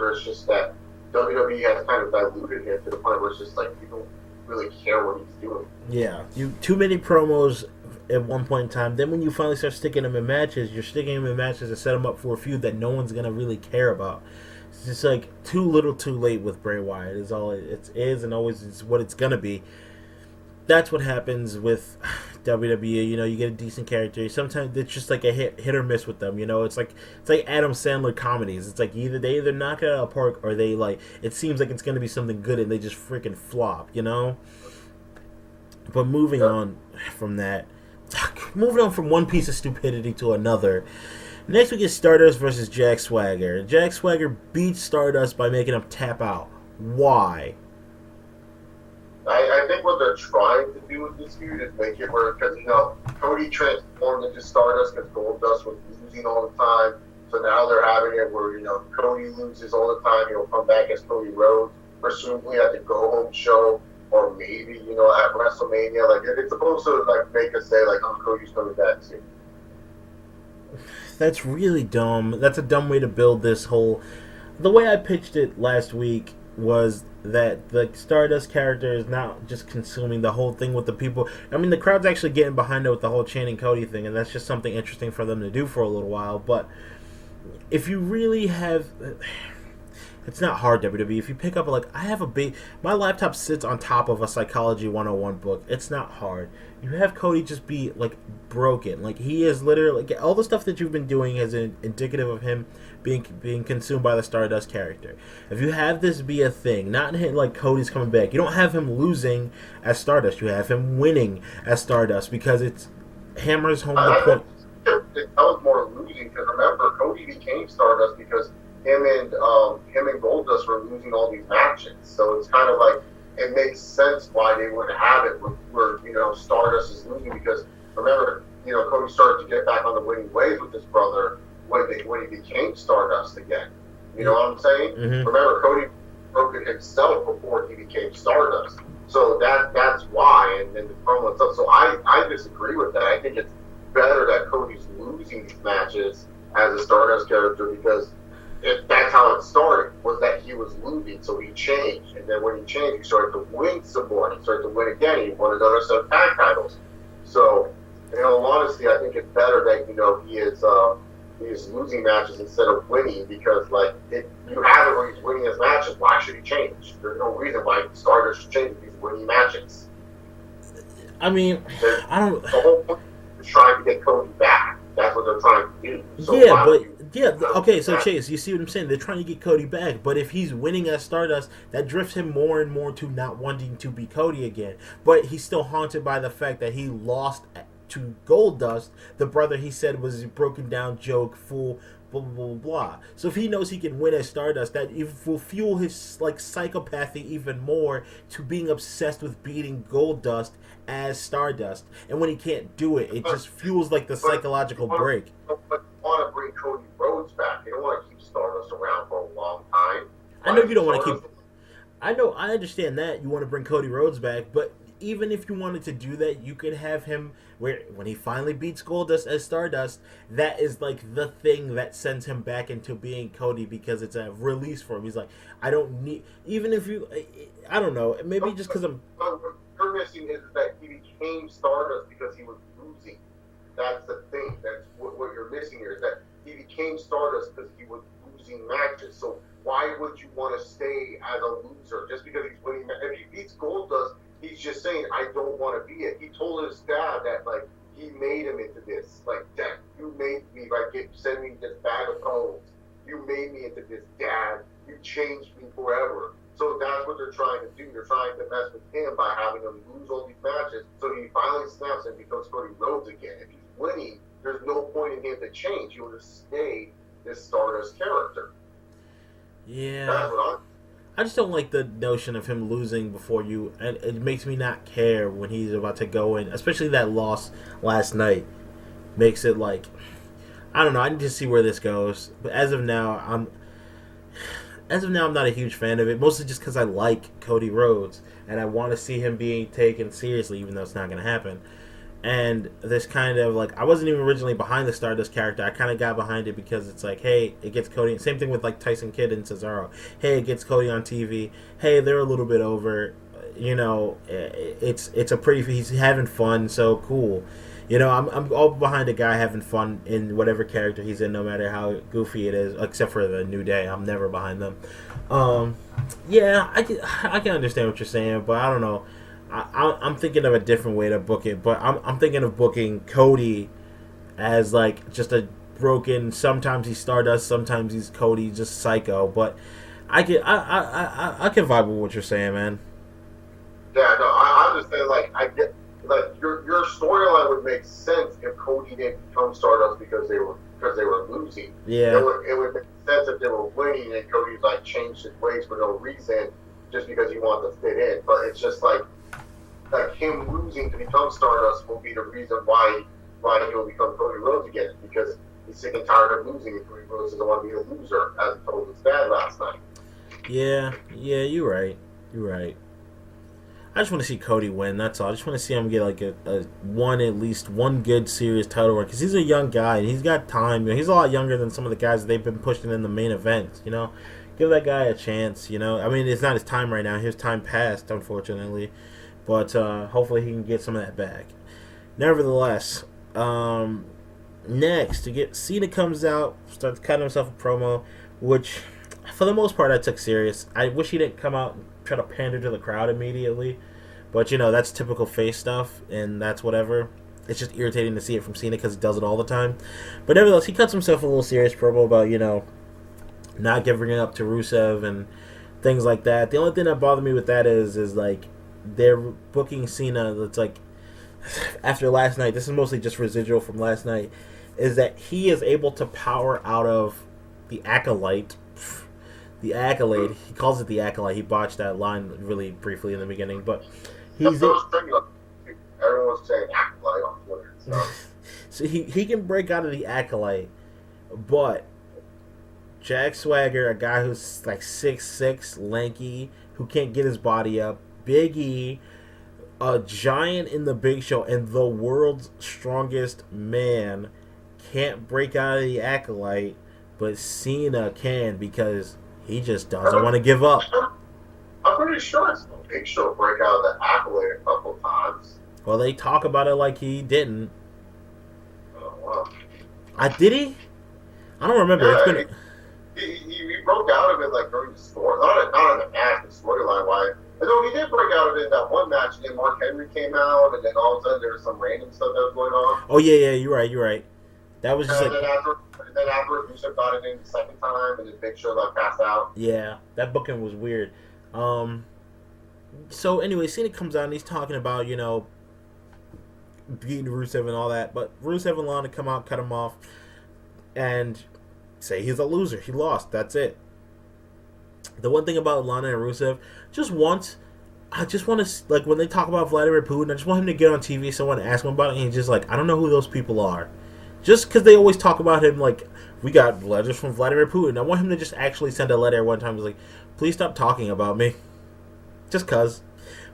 Speaker 2: character. It's just that WWE has kind of diluted him to the point where it's just like you don't really care what he's doing.
Speaker 1: Yeah, you too many promos at one point in time. Then when you finally start sticking him in matches, you're sticking him in matches to set him up for a feud that no one's gonna really care about. It's just like too little, too late with Bray Wyatt. Is all it is, and always is what it's gonna be. That's what happens with WWE. You know, you get a decent character. Sometimes it's just like a hit or miss with them. You know, it's like Adam Sandler comedies. It's like they either knock it out of the park or they like. It seems like it's gonna be something good and they just freaking flop. You know. But moving on from that, moving on from one piece of stupidity to another. Next we get Stardust versus Jack Swagger. Jack Swagger beats Stardust by making him tap out. Why?
Speaker 2: I think what they're trying to do with this feud is make it where, because, you know, Cody transformed into Stardust because Goldust was losing all the time. So now they're having it where, you know, Cody loses all the time. He'll come back as Cody Rhodes, presumably at the go-home show, or maybe, you know, at WrestleMania. Like, it's supposed to, like, make us say, like, oh, Cody's coming back soon.
Speaker 1: That's really dumb. That's a dumb way to build this whole... The way I pitched it last week was that the Stardust character is not just consuming the whole thing with the people. I mean, the crowd's actually getting behind it with the whole chanting Cody thing, and that's just something interesting for them to do for a little while. But if you really have... It's not hard, WWE. If you pick up, like, I have a big... My laptop sits on top of a Psychology 101 book. It's not hard. You have Cody just be, like, broken. Like, he is literally... Like, all the stuff that you've been doing is indicative of him being consumed by the Stardust character. If you have this be a thing, not like Cody's coming back, you don't have him losing as Stardust. You have him winning as Stardust because it hammers home the point.
Speaker 2: That was more losing because remember, Cody became Stardust because him and Goldust were losing all these matches. So it's kind of like it makes sense why they would have it where you know Stardust is losing because remember, you know, Cody started to get back on the winning ways with his brother when he became Stardust again. You know what I'm saying?
Speaker 1: Mm-hmm.
Speaker 2: Remember, Cody broke it himself before he became Stardust. So that's why, and the promo and stuff. So I disagree with that. I think it's better that Cody's losing these matches as a Stardust character because that's how it started, was that he was losing, so he changed. And then when he changed, he started to win some more. He started to win again. He won another set of tag titles. So, in all honesty, I think it's better that, you know, he is losing matches instead of winning because, like, if you have it where he's winning his matches, why should he change? There's no reason why Stardust should change if he's winning matches.
Speaker 1: I mean, I don't...
Speaker 2: The whole point is trying to get Cody back. That's what they're trying to do. So
Speaker 1: yeah, but... Yeah, okay, so Chase, you see what I'm saying? They're trying to get Cody back, but if he's winning as Stardust, that drifts him more and more to not wanting to be Cody again. But he's still haunted by the fact that he lost to Goldust, the brother he said was a broken down joke, fool, blah, blah, blah, blah. So if he knows he can win as Stardust, that will fuel his, like, psychopathy even more to being obsessed with beating Goldust as Stardust. And when he can't do it, it just fuels, like, the psychological break.
Speaker 2: But want to bring Cody Rhodes back. You don't want to keep Stardust around for a long time.
Speaker 1: I know you don't want to keep... I understand that. You want to bring Cody Rhodes back, but even if you wanted to do that, you could have him where when he finally beats Goldust as Stardust, that is like the thing that sends him back into being Cody because it's a release for him. He's like, I don't need... Even if you... I don't know. Maybe just because I'm...
Speaker 2: What you're missing is that he became Stardust because he was losing. That's the thing. That's what you're missing here is that he became Stardust because he was losing matches. So why would you want to stay as a loser just because he's winning? If he beats Goldust, he's just saying, I don't want to be it. He told his dad that, like, he made him into this. Like, Dad, you made me, like, send me this bag of coals. You made me into this, Dad. You changed me forever. So that's what they're trying to do. They're trying to mess with him by having him lose all these matches so he finally snaps and becomes Cody Rhodes again. If he's winning, there's no point in him to change. He will just stay this Stardust character.
Speaker 1: Yeah.
Speaker 2: That's what
Speaker 1: I just don't like the notion of him losing before you, and it makes me not care when he's about to go in, especially that loss last night. Makes it like, I don't know, I need to see where this goes. But as of now, I'm not a huge fan of it, mostly just because I like Cody Rhodes, and I want to see him being taken seriously, even though it's not going to happen. And this kind of like, I wasn't even originally behind the Stardust character. I kind of got behind it because it's like, hey, it gets Cody. Same thing with like Tyson Kidd and Cesaro. Hey, it gets Cody on TV. Hey, they're a little bit over. You know, it's a pretty. He's having fun, so cool. You know, I'm all behind a guy having fun in whatever character he's in, no matter how goofy it is. Except for the New Day, I'm never behind them. Yeah, I can understand what you're saying, but I don't know. I'm thinking of a different way to book it, but I'm thinking of booking Cody as like just a broken. Sometimes he's Stardust, sometimes he's Cody, just psycho. But I can vibe with what you're saying, man.
Speaker 2: Yeah, no, I'm just saying, like, I get, like, your storyline would make sense if Cody didn't become Stardust because they were losing.
Speaker 1: Yeah,
Speaker 2: it would make sense if they were winning and Cody like changed his ways for no reason, just because he wanted to fit in. But it's just like him losing to become Stardust will be the reason why he'll become Cody Rhodes again, because he's sick and tired of losing, and Cody Rhodes doesn't want to be a loser, as he told his dad last night.
Speaker 1: Yeah, you're right. I just want to see Cody win. That's all. I just want to see him get like at least one good serious title run, because he's a young guy and he's got time. You know, he's a lot younger than some of the guys that they've been pushing in the main events. You know, give that guy a chance. You know, I mean, it's not his time right now. His time passed, unfortunately, but hopefully he can get some of that back. Nevertheless, next to get Cena comes out, starts cutting himself a promo, which for the most part I took serious. I wish he didn't come out and try to pander to the crowd immediately, but you know, that's typical face stuff, and that's whatever. It's just irritating to see it from Cena because he does it all the time. But nevertheless, he cuts himself a little serious promo about, you know, not giving up to Rusev and things like that. The only thing that bothered me with that is like they're booking Cena. That's like after last night. This is mostly just residual from last night. Is that he is able to power out of the Acolyte. The Accolade. He calls it the Acolyte. He botched that line really briefly in the beginning, but he's.
Speaker 2: Everyone's saying Acolyte on Twitter.
Speaker 1: So he can break out of the Acolyte, but Jack Swagger, a guy who's like 6'6", lanky, who can't get his body up, Big E, a giant in the Big Show, and the world's strongest man can't break out of the Acolyte, but Cena can because he just doesn't want to give up.
Speaker 2: I'm pretty sure it's the Big Show break out of the Accolade a couple times.
Speaker 1: Well, they talk about it like he didn't.
Speaker 2: Oh, wow.
Speaker 1: Did he? I don't remember.
Speaker 2: Yeah,
Speaker 1: it's been...
Speaker 2: he broke out of it like during the story. Not in the match, but storyline wise. I know he did break out of it in that one match, and then Mark Henry came out, and then all of a sudden there was some random stuff that was going on.
Speaker 1: Oh, yeah, you're right. That was just
Speaker 2: and then after Rusev got it in the second time, and then Big Show got passed out.
Speaker 1: Yeah, that booking was weird. So anyway, Cena comes out and he's talking about, you know, beating Rusev and all that, but Rusev and Lana come out, cut him off, and say he's a loser. He lost. That's it. The one thing about Lana and Rusev, just once, I just want to, like, when they talk about Vladimir Putin, I just want him to get on TV, someone ask him about it, and he's just like, I don't know who those people are. Just because they always talk about him, like, we got letters from Vladimir Putin. I want him to just actually send a letter one time. He's like, please stop talking about me. Just cuz.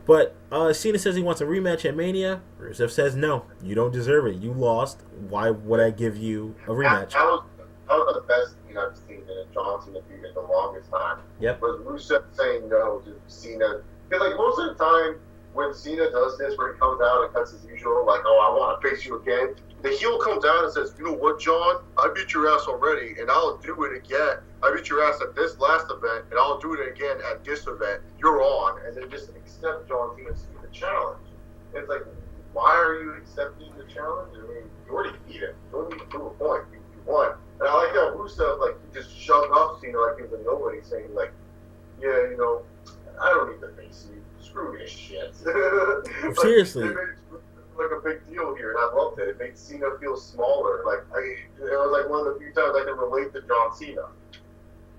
Speaker 1: But Cena says he wants a rematch at Mania. Rusev says, no, you don't deserve it. You lost. Why would I give you a rematch?
Speaker 2: That was the best thing I've seen in a John Cena feud in the longest time.
Speaker 1: Yep.
Speaker 2: Was Rusev saying no to Cena. Because, like, most of the time, when Cena does this, where he comes out and cuts his usual, like, oh, I want to face you again, the heel comes out and says, you know what, John? I beat your ass already, and I'll do it again. I beat your ass at this last event, and I'll do it again at this event. You're on. And then just accept John Cena's stupid challenge. And it's like, why are you accepting the challenge? I mean, you already beat him. You don't need to prove a point. You won. And I like how Rusev, like, he just shoved off Cena like he was a nobody, saying, like, yeah, you know, I don't need to face you. Screw this shit. Like,
Speaker 1: seriously.
Speaker 2: Like a big deal here, and I loved it. It made Cena feel smaller. Like, it was like one of the few times I can relate to John Cena.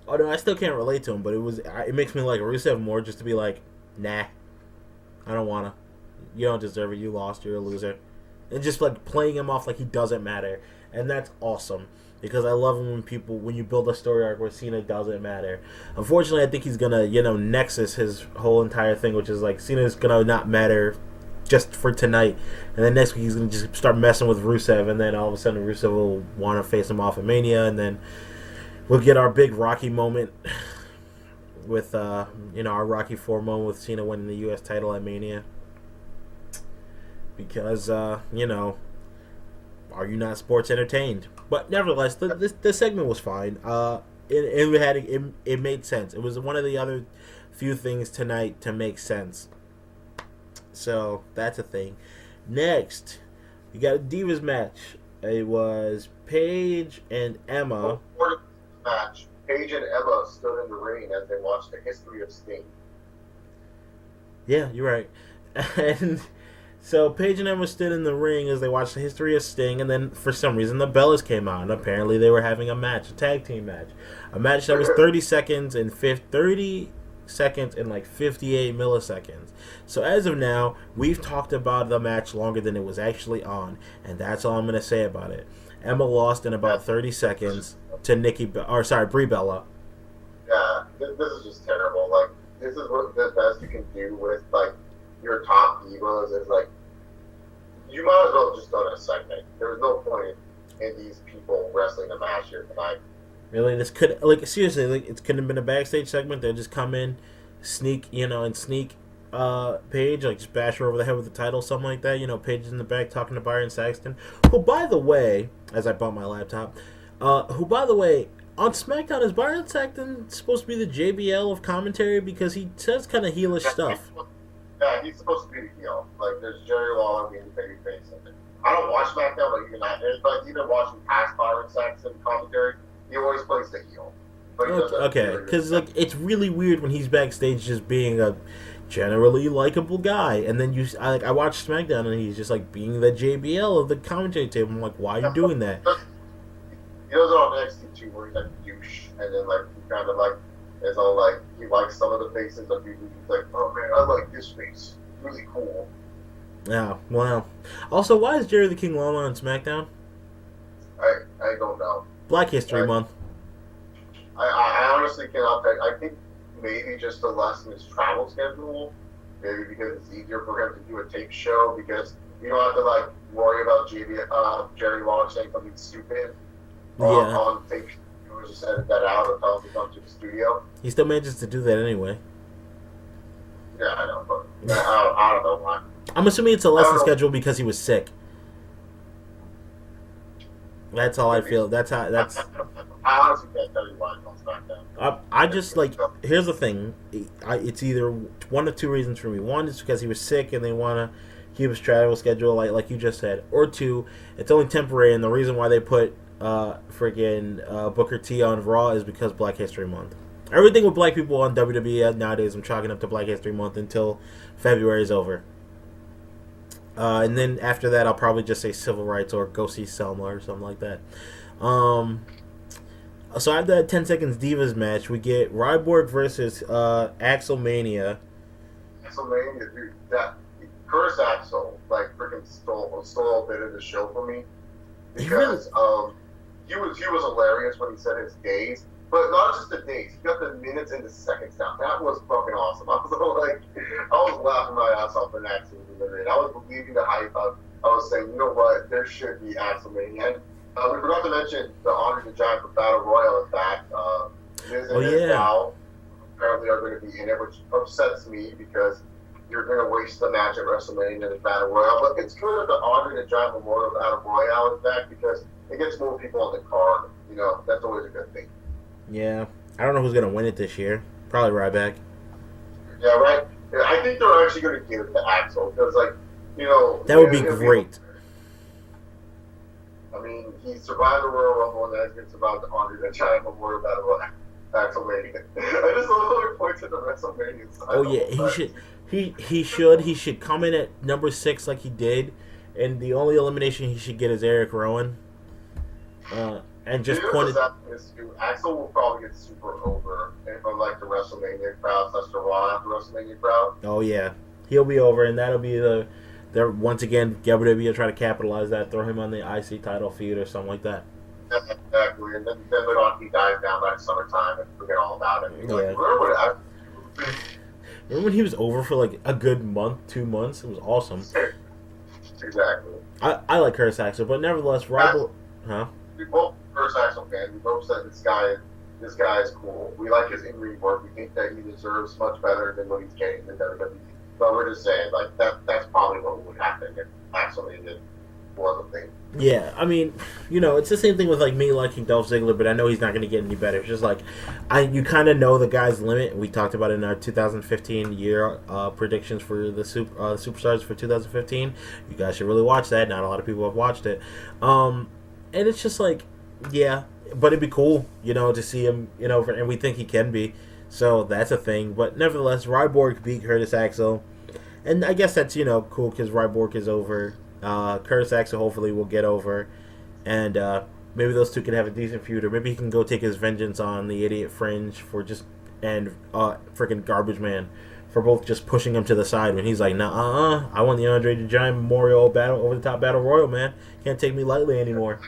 Speaker 1: Oh no, I still can't relate to him, but it makes me like Rusev more, just to be like, nah, I don't wanna. You don't deserve it. You lost. You're a loser, and just like playing him off like he doesn't matter, and that's awesome. Because I love when you build a story arc where Cena doesn't matter. Unfortunately, I think he's gonna, you know, nexus his whole entire thing, which is like Cena's gonna not matter just for tonight, and then next week he's gonna just start messing with Rusev, and then all of a sudden Rusev will want to face him off at Mania, and then we'll get our big Rocky moment with our Rocky 4 moment with Cena winning the U.S. title at Mania. Because are you not sports entertained? But nevertheless, the segment was fine. It made sense. It was one of the other few things tonight to make sense. So that's a thing. Next, you got a Divas match. It was Paige and Emma.
Speaker 2: Before the match, Paige and Emma stood in the ring as they watched the history of Sting.
Speaker 1: Yeah, you're right. And so Paige and Emma stood in the ring as they watched the history of Sting, and then for some reason the Bellas came out, and apparently they were having a match, a tag team match, a match that was 30 seconds and 58 milliseconds. So as of now, we've talked about the match longer than it was actually on, and that's all I'm going to say about it. Emma lost in about 30 seconds to Brie Bella.
Speaker 2: Yeah, this is just terrible. Like, this is what the best you can do with your top divas is you might as well just done a segment. There's no point in these people wrestling a match here tonight.
Speaker 1: Really, this could seriously, it couldn't have been a backstage segment. They'll just come in, sneak Paige, just bash her over the head with the title, something like that. Paige is in the back talking to Byron Saxton, who, by the way, as I bump my laptop, on SmackDown, is Byron Saxton supposed to be the JBL of commentary, because he says kind of heelish stuff.
Speaker 2: Yeah, he's supposed to be the heel. There's Jerry Lawler being the babyface. I don't watch SmackDown, but even watching past Byron Saxton commentary, he always plays the heel.
Speaker 1: Okay, because it's really weird when he's backstage just being a generally likable guy, and then I watch SmackDown and he's just being the JBL of the commentary table. I'm like, why are you doing that?
Speaker 2: He does it on NXT too, where he's a douche, and then he kind of is all he likes some of the faces of people. He's like, oh man, I like this face. It's really cool.
Speaker 1: Yeah, wow. Also, why is Jerry the King Lawler on SmackDown?
Speaker 2: I don't know.
Speaker 1: Black History Month.
Speaker 2: I honestly cannot think. I think maybe just to lessen his travel schedule. Maybe because it's easier for him to do a tape show, because you don't have to worry about Jerry Lawler saying something stupid on tape. You just edit that out or tell him to come to the studio.
Speaker 1: He still manages to do that anyway.
Speaker 2: Yeah, I know, but I don't know why.
Speaker 1: I'm assuming it's a lesson schedule because he was sick. That's all I feel. That's.
Speaker 2: I honestly can't tell you why it's on SmackDown.
Speaker 1: I just here's the thing. It's either one of two reasons for me. One is because he was sick and they want to keep his travel schedule like you just said. Or two, it's only temporary, and the reason why they put Booker T on Raw is because Black History Month. Everything with black people on WWE nowadays, I'm chalking up to Black History Month until February is over. And then after that, I'll probably just say civil rights or go see Selma or something like that. So after that 10 seconds Divas match, we get Ryback versus Axelmania.
Speaker 2: Axelmania, dude, that Curse Axel freaking stole a bit of the show for me, because he was hilarious when he said his days, but not just the days. He got the minutes and the seconds down. That was fucking awesome. I was laughing my ass off in Axel. I was believing the hype. I was saying, you know what, there should be Axelmania. And we forgot to mention the Honor the Giant for Battle Royal is back. Miz and Val apparently are going to be in it, which upsets me because you're going to waste the match at WrestleMania and the Battle Royal. But it's good that the Honor the Giant Memorial Battle Royal is back, because it gets more people on the card. That's always a good thing.
Speaker 1: Yeah. I don't know who's going to win it this year. Probably Ryback.
Speaker 2: Yeah, right? Yeah, I think they're actually going to give it to Axel, because,
Speaker 1: that would be great.
Speaker 2: I mean, he survived the Royal Rumble, and now he's going to survive the Honor the Giant Memorial Battle Royal. WrestleMania. I just love how he points at the WrestleMania.
Speaker 1: Oh yeah, he should come in at number 6 like he did, and the only elimination he should get is Erick Rowen. And just point it.
Speaker 2: Axel will probably get super over from the WrestleMania crowd, / the Raw after WrestleMania crowd.
Speaker 1: Oh yeah, he'll be over, and that'll be they're once again WWE will try to capitalize that, throw him on the IC title feud or something like that.
Speaker 2: Exactly, and then later on he dies down by summertime and forget all about it.
Speaker 1: Yeah.
Speaker 2: Where would I?
Speaker 1: Remember when he was over for like a good month, 2 months? It was awesome.
Speaker 2: Exactly.
Speaker 1: I like Curtis Axel, but nevertheless, huh?
Speaker 2: We both Curtis Axel fans. We both said this guy is cool. We like his in-ring work. We think that he deserves much better than what he's getting in WWE. But we're just saying, like, that's probably what would happen if Axel did was a thing.
Speaker 1: Yeah, I mean, it's the same thing with like me liking Dolph Ziggler, but I know he's not going to get any better. It's just like you kind of know the guy's limit. We talked about it in our 2015 year predictions for the superstars for 2015. You guys should really watch that. Not a lot of people have watched it, and it's just like, yeah, but it'd be cool, to see him, and we think he can be. So that's a thing. But nevertheless, Ryback beat Curtis Axel, and I guess that's cool because Ryback is over. Curtis Axel hopefully will get over, and maybe those two can have a decent feud, or maybe he can go take his vengeance on the Idiot Fringe and freaking Garbageman for both just pushing him to the side when he's like, nah, I won the Andre the Giant Memorial Battle over the top Battle Royal, man. Can't take me lightly anymore.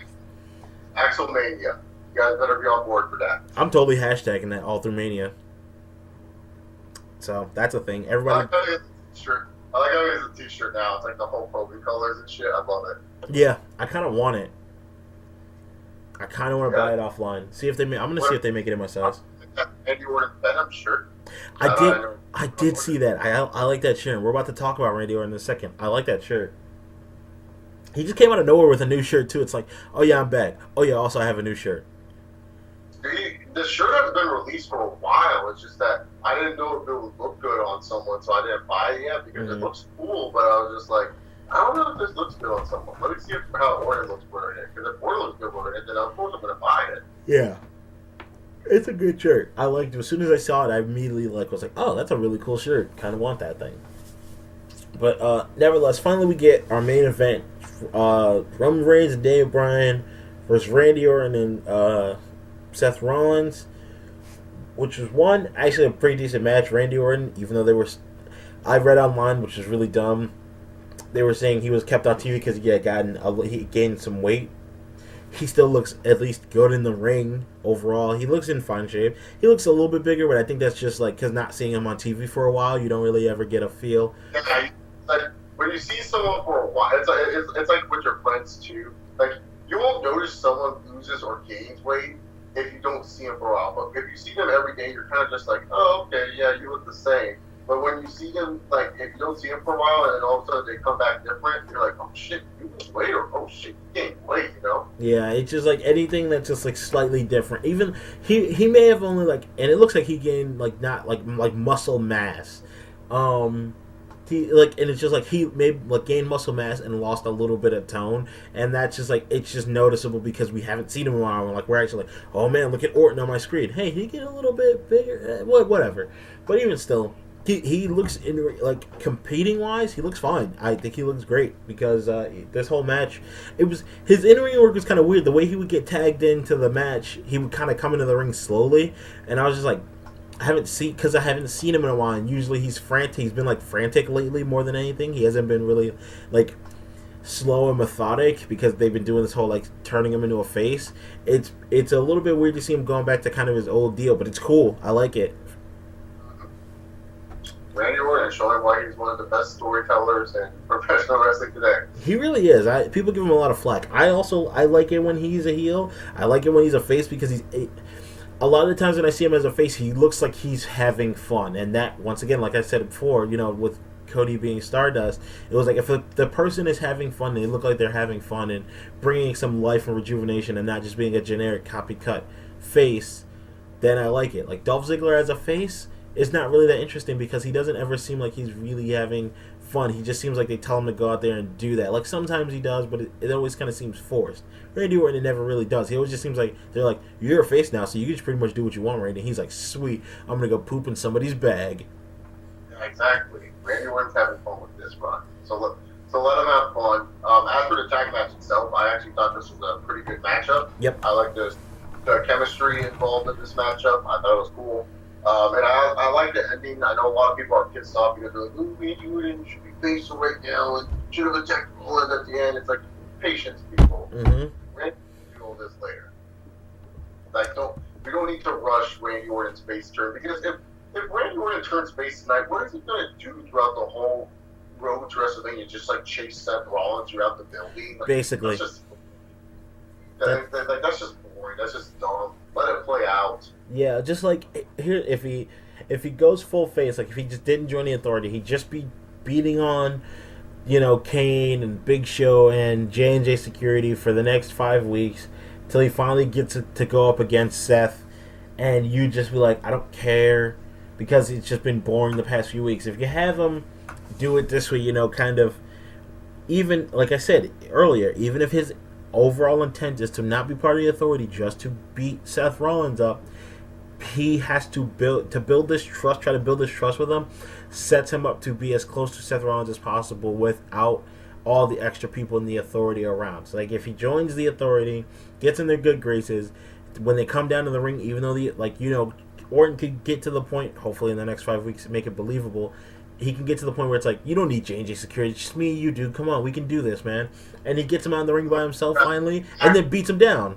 Speaker 2: Axel Mania. You guys better be on board for that.
Speaker 1: I'm totally hashtagging that all through Mania. So that's a thing. Everybody.
Speaker 2: I like how he has a t-shirt now. It's like the whole Hogan colors and shit. I love it.
Speaker 1: Yeah, I kind of want it. I kind of want to buy it offline. See if they. I'm gonna see if they make it in my size.
Speaker 2: Randy Orton Venom shirt.
Speaker 1: I did see that. I like that shirt. We're about to talk about Randy Orton in a second. I like that shirt. He just came out of nowhere with a new shirt too. It's like, oh yeah, I'm back. Oh yeah, also I have a new shirt.
Speaker 2: The shirt has been released for a while. It's just that I didn't know if it would look good on someone, so I didn't buy it yet because it looks cool. But I was just like, I don't know if this looks good on someone. Let me see how Orton looks wearing it. Because if Orton looks good wearing it, then of course I'm going to buy it.
Speaker 1: Yeah. It's a good shirt. I liked it. As soon as I saw it, I immediately was like, oh, that's a really cool shirt. Kind of want that thing. But nevertheless, finally we get our main event. Roman Reigns and Daniel Bryan versus Randy Orton and Seth Rollins, which was actually a pretty decent match. Randy Orton, even though I read online, which was really dumb, they were saying he was kept on TV because he gained some weight. He still looks at least good in the ring overall. He looks in fine shape. He looks a little bit bigger, but I think that's just like because not seeing him on TV for a while, you don't really ever get a feel.
Speaker 2: Yeah, like when you see someone for a while, it's like with your friends too. Like you won't notice someone loses or gains weight if you don't see him for a while. But if you see them every day, you're kind of just like, oh, okay, yeah, you look the same. But when you see them, like, if you don't see them for a while and then all of a sudden they come back different, you're like, oh, shit, you lose weight, or oh, shit, you gained weight,
Speaker 1: Yeah, it's just, like, anything that's just, like, slightly different. Even, he may have only, like, and it looks like he gained, like, not, like muscle mass. And it's just, like, he may, like, gain muscle mass and lost a little bit of tone, and that's just, like, it's just noticeable because we haven't seen him in a while, and, like, we're actually like, oh, man, look at Orton on my screen. Hey, he get a little bit bigger? Whatever. But even still... He looks, like, competing-wise, he looks fine. I think he looks great because this whole match, his in-ring work was kind of weird. The way he would get tagged into the match, he would kind of come into the ring slowly, and I was just like, I haven't seen him in a while, and usually he's frantic. He's been, like, frantic lately more than anything. He hasn't been really, like, slow and methodic because they've been doing this whole, like, turning him into a face. It's a little bit weird to see him going back to kind of his old deal, but it's cool. I like it.
Speaker 2: Randy Orton showing why he's one of the best storytellers in professional wrestling today.
Speaker 1: He really is. People give him a lot of flack. I like it when he's a heel. I like it when he's a face because a lot of the times when I see him as a face, he looks like he's having fun. And that, once again, like I said before, with Cody being Stardust, it was like if the person is having fun, they look like they're having fun and bringing some life and rejuvenation and not just being a generic copycat face, then I like it. Like Dolph Ziggler as a face, it's not really that interesting because he doesn't ever seem like he's really having fun. He just seems like they tell him to go out there and do that. Like sometimes he does, but it always kind of seems forced. Randy Orton, it never really does. He always just seems like they're like, you're a face now, so you can just pretty much do what you want, Randy. And he's like, sweet, I'm gonna go poop in somebody's bag.
Speaker 2: Yeah, exactly. Randy Orton's having fun with this run, so let him have fun. As for the tag match itself, I actually thought this was a pretty good matchup.
Speaker 1: Yep.
Speaker 2: I like the chemistry involved in this matchup. I thought it was cool. And I like the ending. I know a lot of people are pissed off because they're like, ooh, Randy Orton should be faced right now and should have attacked Rollins at the end. It's like, patience, people.
Speaker 1: Mm-hmm.
Speaker 2: Randy will do all this later. Like, we don't need to rush Randy Orton's face turn because if Randy Orton turns face tonight, what is he going to do throughout the whole road to WrestleMania? Just like chase Seth Rollins throughout the building? Like,
Speaker 1: Basically.
Speaker 2: That's just boring. That's just dumb. Let it play out.
Speaker 1: Yeah, just like here, if he goes full face, like if he just didn't join the Authority, he'd just be beating on, Kane and Big Show and J&J Security for the next 5 weeks till he finally gets to go up against Seth, and you just be like, I don't care, because it's just been boring the past few weeks. If you have him do it this way, kind of, even like I said earlier, even if his overall intent is to not be part of the Authority, just to beat Seth Rollins up, he has to build this trust, try to build this trust with him, sets him up to be as close to Seth Rollins as possible without all the extra people in the Authority around. So, like, if he joins the Authority, gets in their good graces, when they come down to the ring, even though Orton could get to the point, hopefully in the next 5 weeks, make it believable, he can get to the point where it's like, you don't need J&J Security, it's just me and you, dude, come on, we can do this, man. And he gets him out in the ring by himself finally, and then beats him down.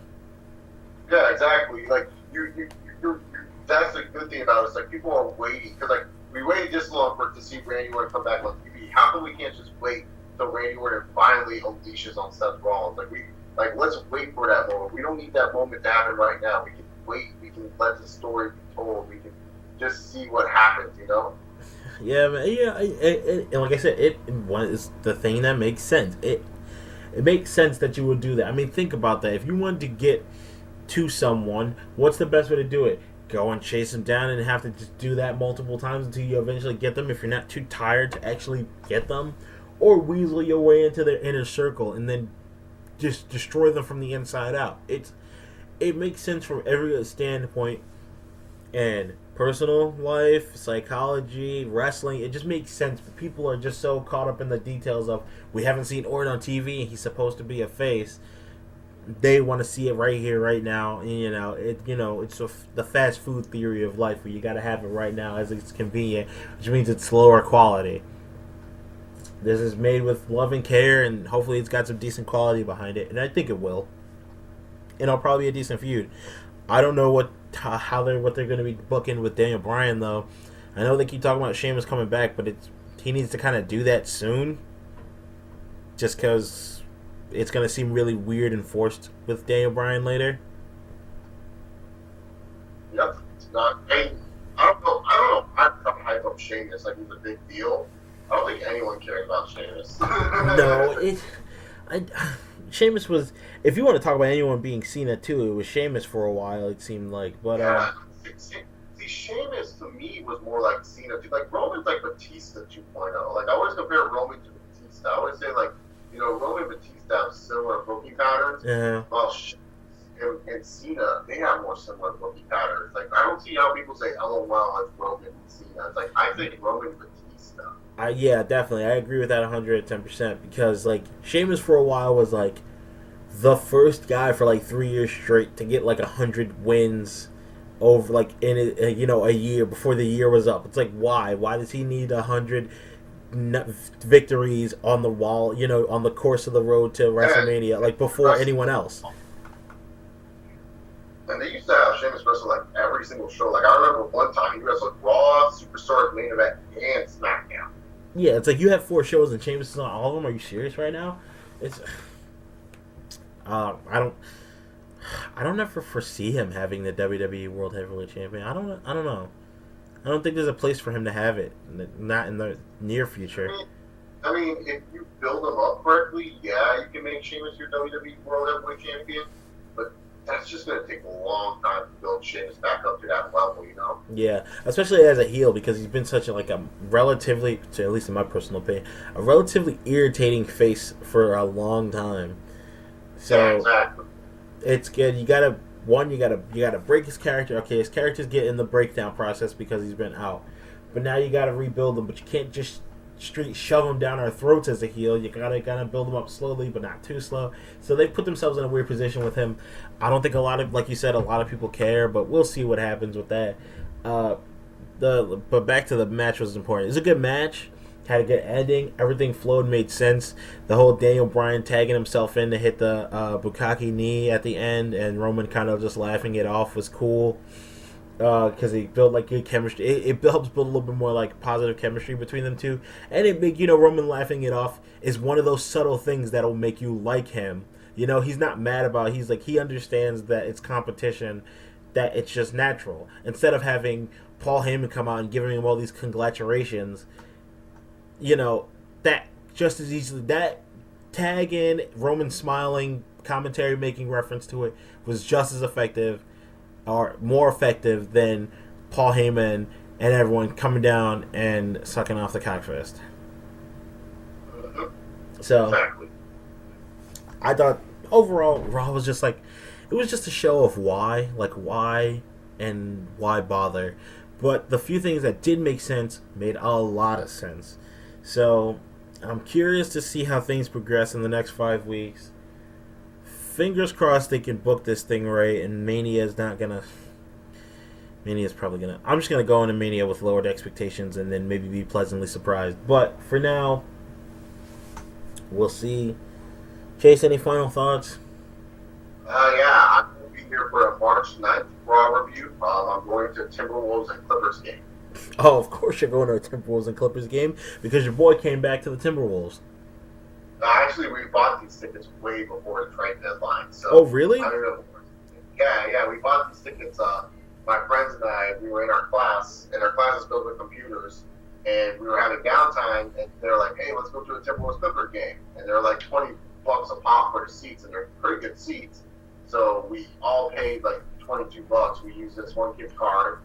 Speaker 2: Yeah, exactly. Like, you're that's the good thing about it. It's like people are waiting, because like we waited this long to see Randy Orton come back on TV. How come we can't just wait till Randy Orton finally unleashes on Seth Rollins? Let's wait for that moment. We don't need that moment to happen right now. We can wait. We can let the story be told. We can just see what happens.
Speaker 1: Yeah, man. Yeah. And like I said, it is the thing that makes sense. It makes sense that you would do that. I mean, think about that. If you wanted to get to someone, what's the best way to do it? Go and chase them down and have to just do that multiple times until you eventually get them, if you're not too tired to actually get them, or weasel your way into their inner circle and then just destroy them from the inside out. It makes sense from every standpoint, and personal life, psychology, wrestling, it just makes sense. But people are just so caught up in the details of, we haven't seen Orton on TV and he's supposed to be a face. They want to see it right here, right now, and it's the fast food theory of life, where you got to have it right now as it's convenient, which means it's lower quality. This is made with love and care, and hopefully it's got some decent quality behind it, and I think it will. And it'll probably be a decent feud. I don't know what they're going to be booking with Daniel Bryan, though. I know they keep talking about Sheamus coming back, but he needs to kind of do that soon, just because it's going to seem really weird and forced with Daniel Bryan later.
Speaker 2: Yep. It's not. I don't know. I'm trying to hype up Sheamus like he's a big deal. I don't think anyone cares about Sheamus.
Speaker 1: No, Sheamus was. If you want to talk about anyone being Cena too, it was Sheamus for a while. It seemed like, but
Speaker 2: yeah. See, Sheamus to me was more like Cena. Like Roman's like Batista 2.0. Like I always compare Roman to Batista. I always say like, Roman and Batista have similar booking patterns.
Speaker 1: Yeah.
Speaker 2: While and Cena, they have more similar booking patterns. Like I don't see how people say LOL as Roman and Cena. It's like I think Roman and Batista.
Speaker 1: Yeah, definitely. I agree with that 110%, because like Sheamus for a while was like the first guy for like 3 years straight to get like 100 wins over like in a year before the year was up. It's like, why does he need 100 victories on the wall, on the course of the road to WrestleMania, like before anyone else?
Speaker 2: And they used to have Sheamus wrestle like every single show. Like I remember one time he wrestled Raw, Superstar, Main Event, and SmackDown.
Speaker 1: Yeah, it's like you have 4 shows and Sheamus is on all of them. Are you serious right now? It's I don't ever foresee him having the WWE World Heavyweight Champion. I don't know. I don't think there's a place for him to have it. Not in the near future.
Speaker 2: I mean, if you build him up correctly, yeah, you can make Sheamus your WWE World Heavyweight Champion. But that's just going to take a long time to build Sheamus back up to that level,
Speaker 1: Yeah, especially as a heel, because he's been such a relatively, at least in my personal opinion, a relatively irritating face for a long time. So
Speaker 2: yeah, exactly.
Speaker 1: It's good. You gotta break his character. Okay, his character's getting the breakdown process because he's been out, but now you gotta rebuild him. But you can't just straight shove him down our throats as a heel. You gotta build him up slowly, but not too slow. So they put themselves in a weird position with him. I don't think like you said, a lot of people care, but we'll see what happens with that. But back to the match was important. It's a good match. Had a good ending. Everything flowed, made sense. The whole Daniel Bryan tagging himself in to hit the Bukkake knee at the end, and Roman kind of just laughing it off was cool. because they build like good chemistry. It helps build a little bit more like positive chemistry between them two, and it make Roman laughing it off is one of those subtle things that'll make you like him. He's not mad about it. He's like he understands that it's competition, that it's just natural. Instead of having Paul Heyman come out and giving him all these congratulations, that just as easily that tag in Roman smiling commentary making reference to it was just as effective or more effective than Paul Heyman and everyone coming down and sucking off the cockfist. So
Speaker 2: Exactly.
Speaker 1: I thought overall Raw was just like it was just a show of why and why bother. But the few things that did make sense made a lot of sense. So I'm curious to see how things progress in the next 5 weeks. Fingers crossed they can book this thing right, and Mania's probably gonna. I'm just gonna go into Mania with lowered expectations, and then maybe be pleasantly surprised. But for now, we'll see. Chase, any final thoughts?
Speaker 2: Yeah, I'm going to be here for a March 9th Raw review. I'm going to Timberwolves and Clippers game.
Speaker 1: Oh, of course you're going to a Timberwolves and Clippers game because your boy came back to the Timberwolves.
Speaker 2: Actually, we bought these tickets way before the trade deadline. So
Speaker 1: oh, really?
Speaker 2: I don't know. Yeah, we bought these tickets. My friends and I, we were in our class, and our class is filled with computers, and we were having downtime, and they're like, hey, let's go to a Timberwolves Clippers game. And they're like $20 a pop for the seats, and they're pretty good seats. So we all paid like $22. We used this one gift card,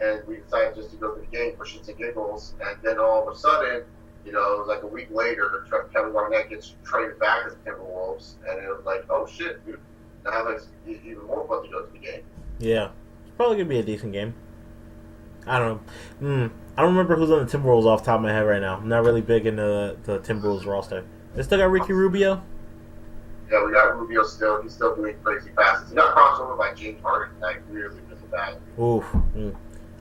Speaker 2: and we decided just to go to the game for shits and giggles. And then all of a sudden, it was like a week later, Kevin Garnett gets traded back as the Timberwolves, and it was like, oh shit, dude, now it's even more fun to go to the game.
Speaker 1: Yeah, it's probably gonna be a decent game. I don't know. I don't remember who's on the Timberwolves off the top of my head right now. I'm not really big into the Timberwolves roster. They still got Ricky Rubio.
Speaker 2: Yeah, we got Rubio still. He's still doing crazy passes. He got crossed over by James Harden, and I really miss that.
Speaker 1: Oof.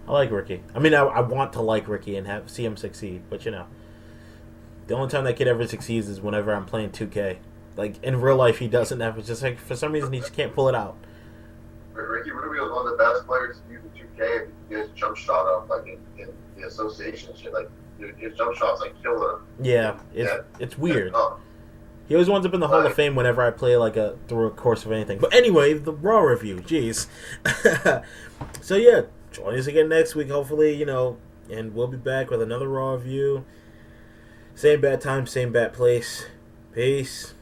Speaker 1: I like Ricky. I mean, I want to like Ricky and see him succeed, but the only time that kid ever succeeds is whenever I'm playing 2K. Like, in real life, he doesn't have. It's just like, for some reason, he just can't pull it out.
Speaker 2: Ricky Rubio is one of the best players to use in 2K if he gets his jump shot up, like in the association shit. Like, his jump shot's like killer.
Speaker 1: Yeah, it's weird. He always winds up in the Hall of Fame whenever I play through a course of anything. But anyway, the Raw review, jeez. So yeah, join us again next week, hopefully, and we'll be back with another Raw review. Same bad time, same bad place. Peace.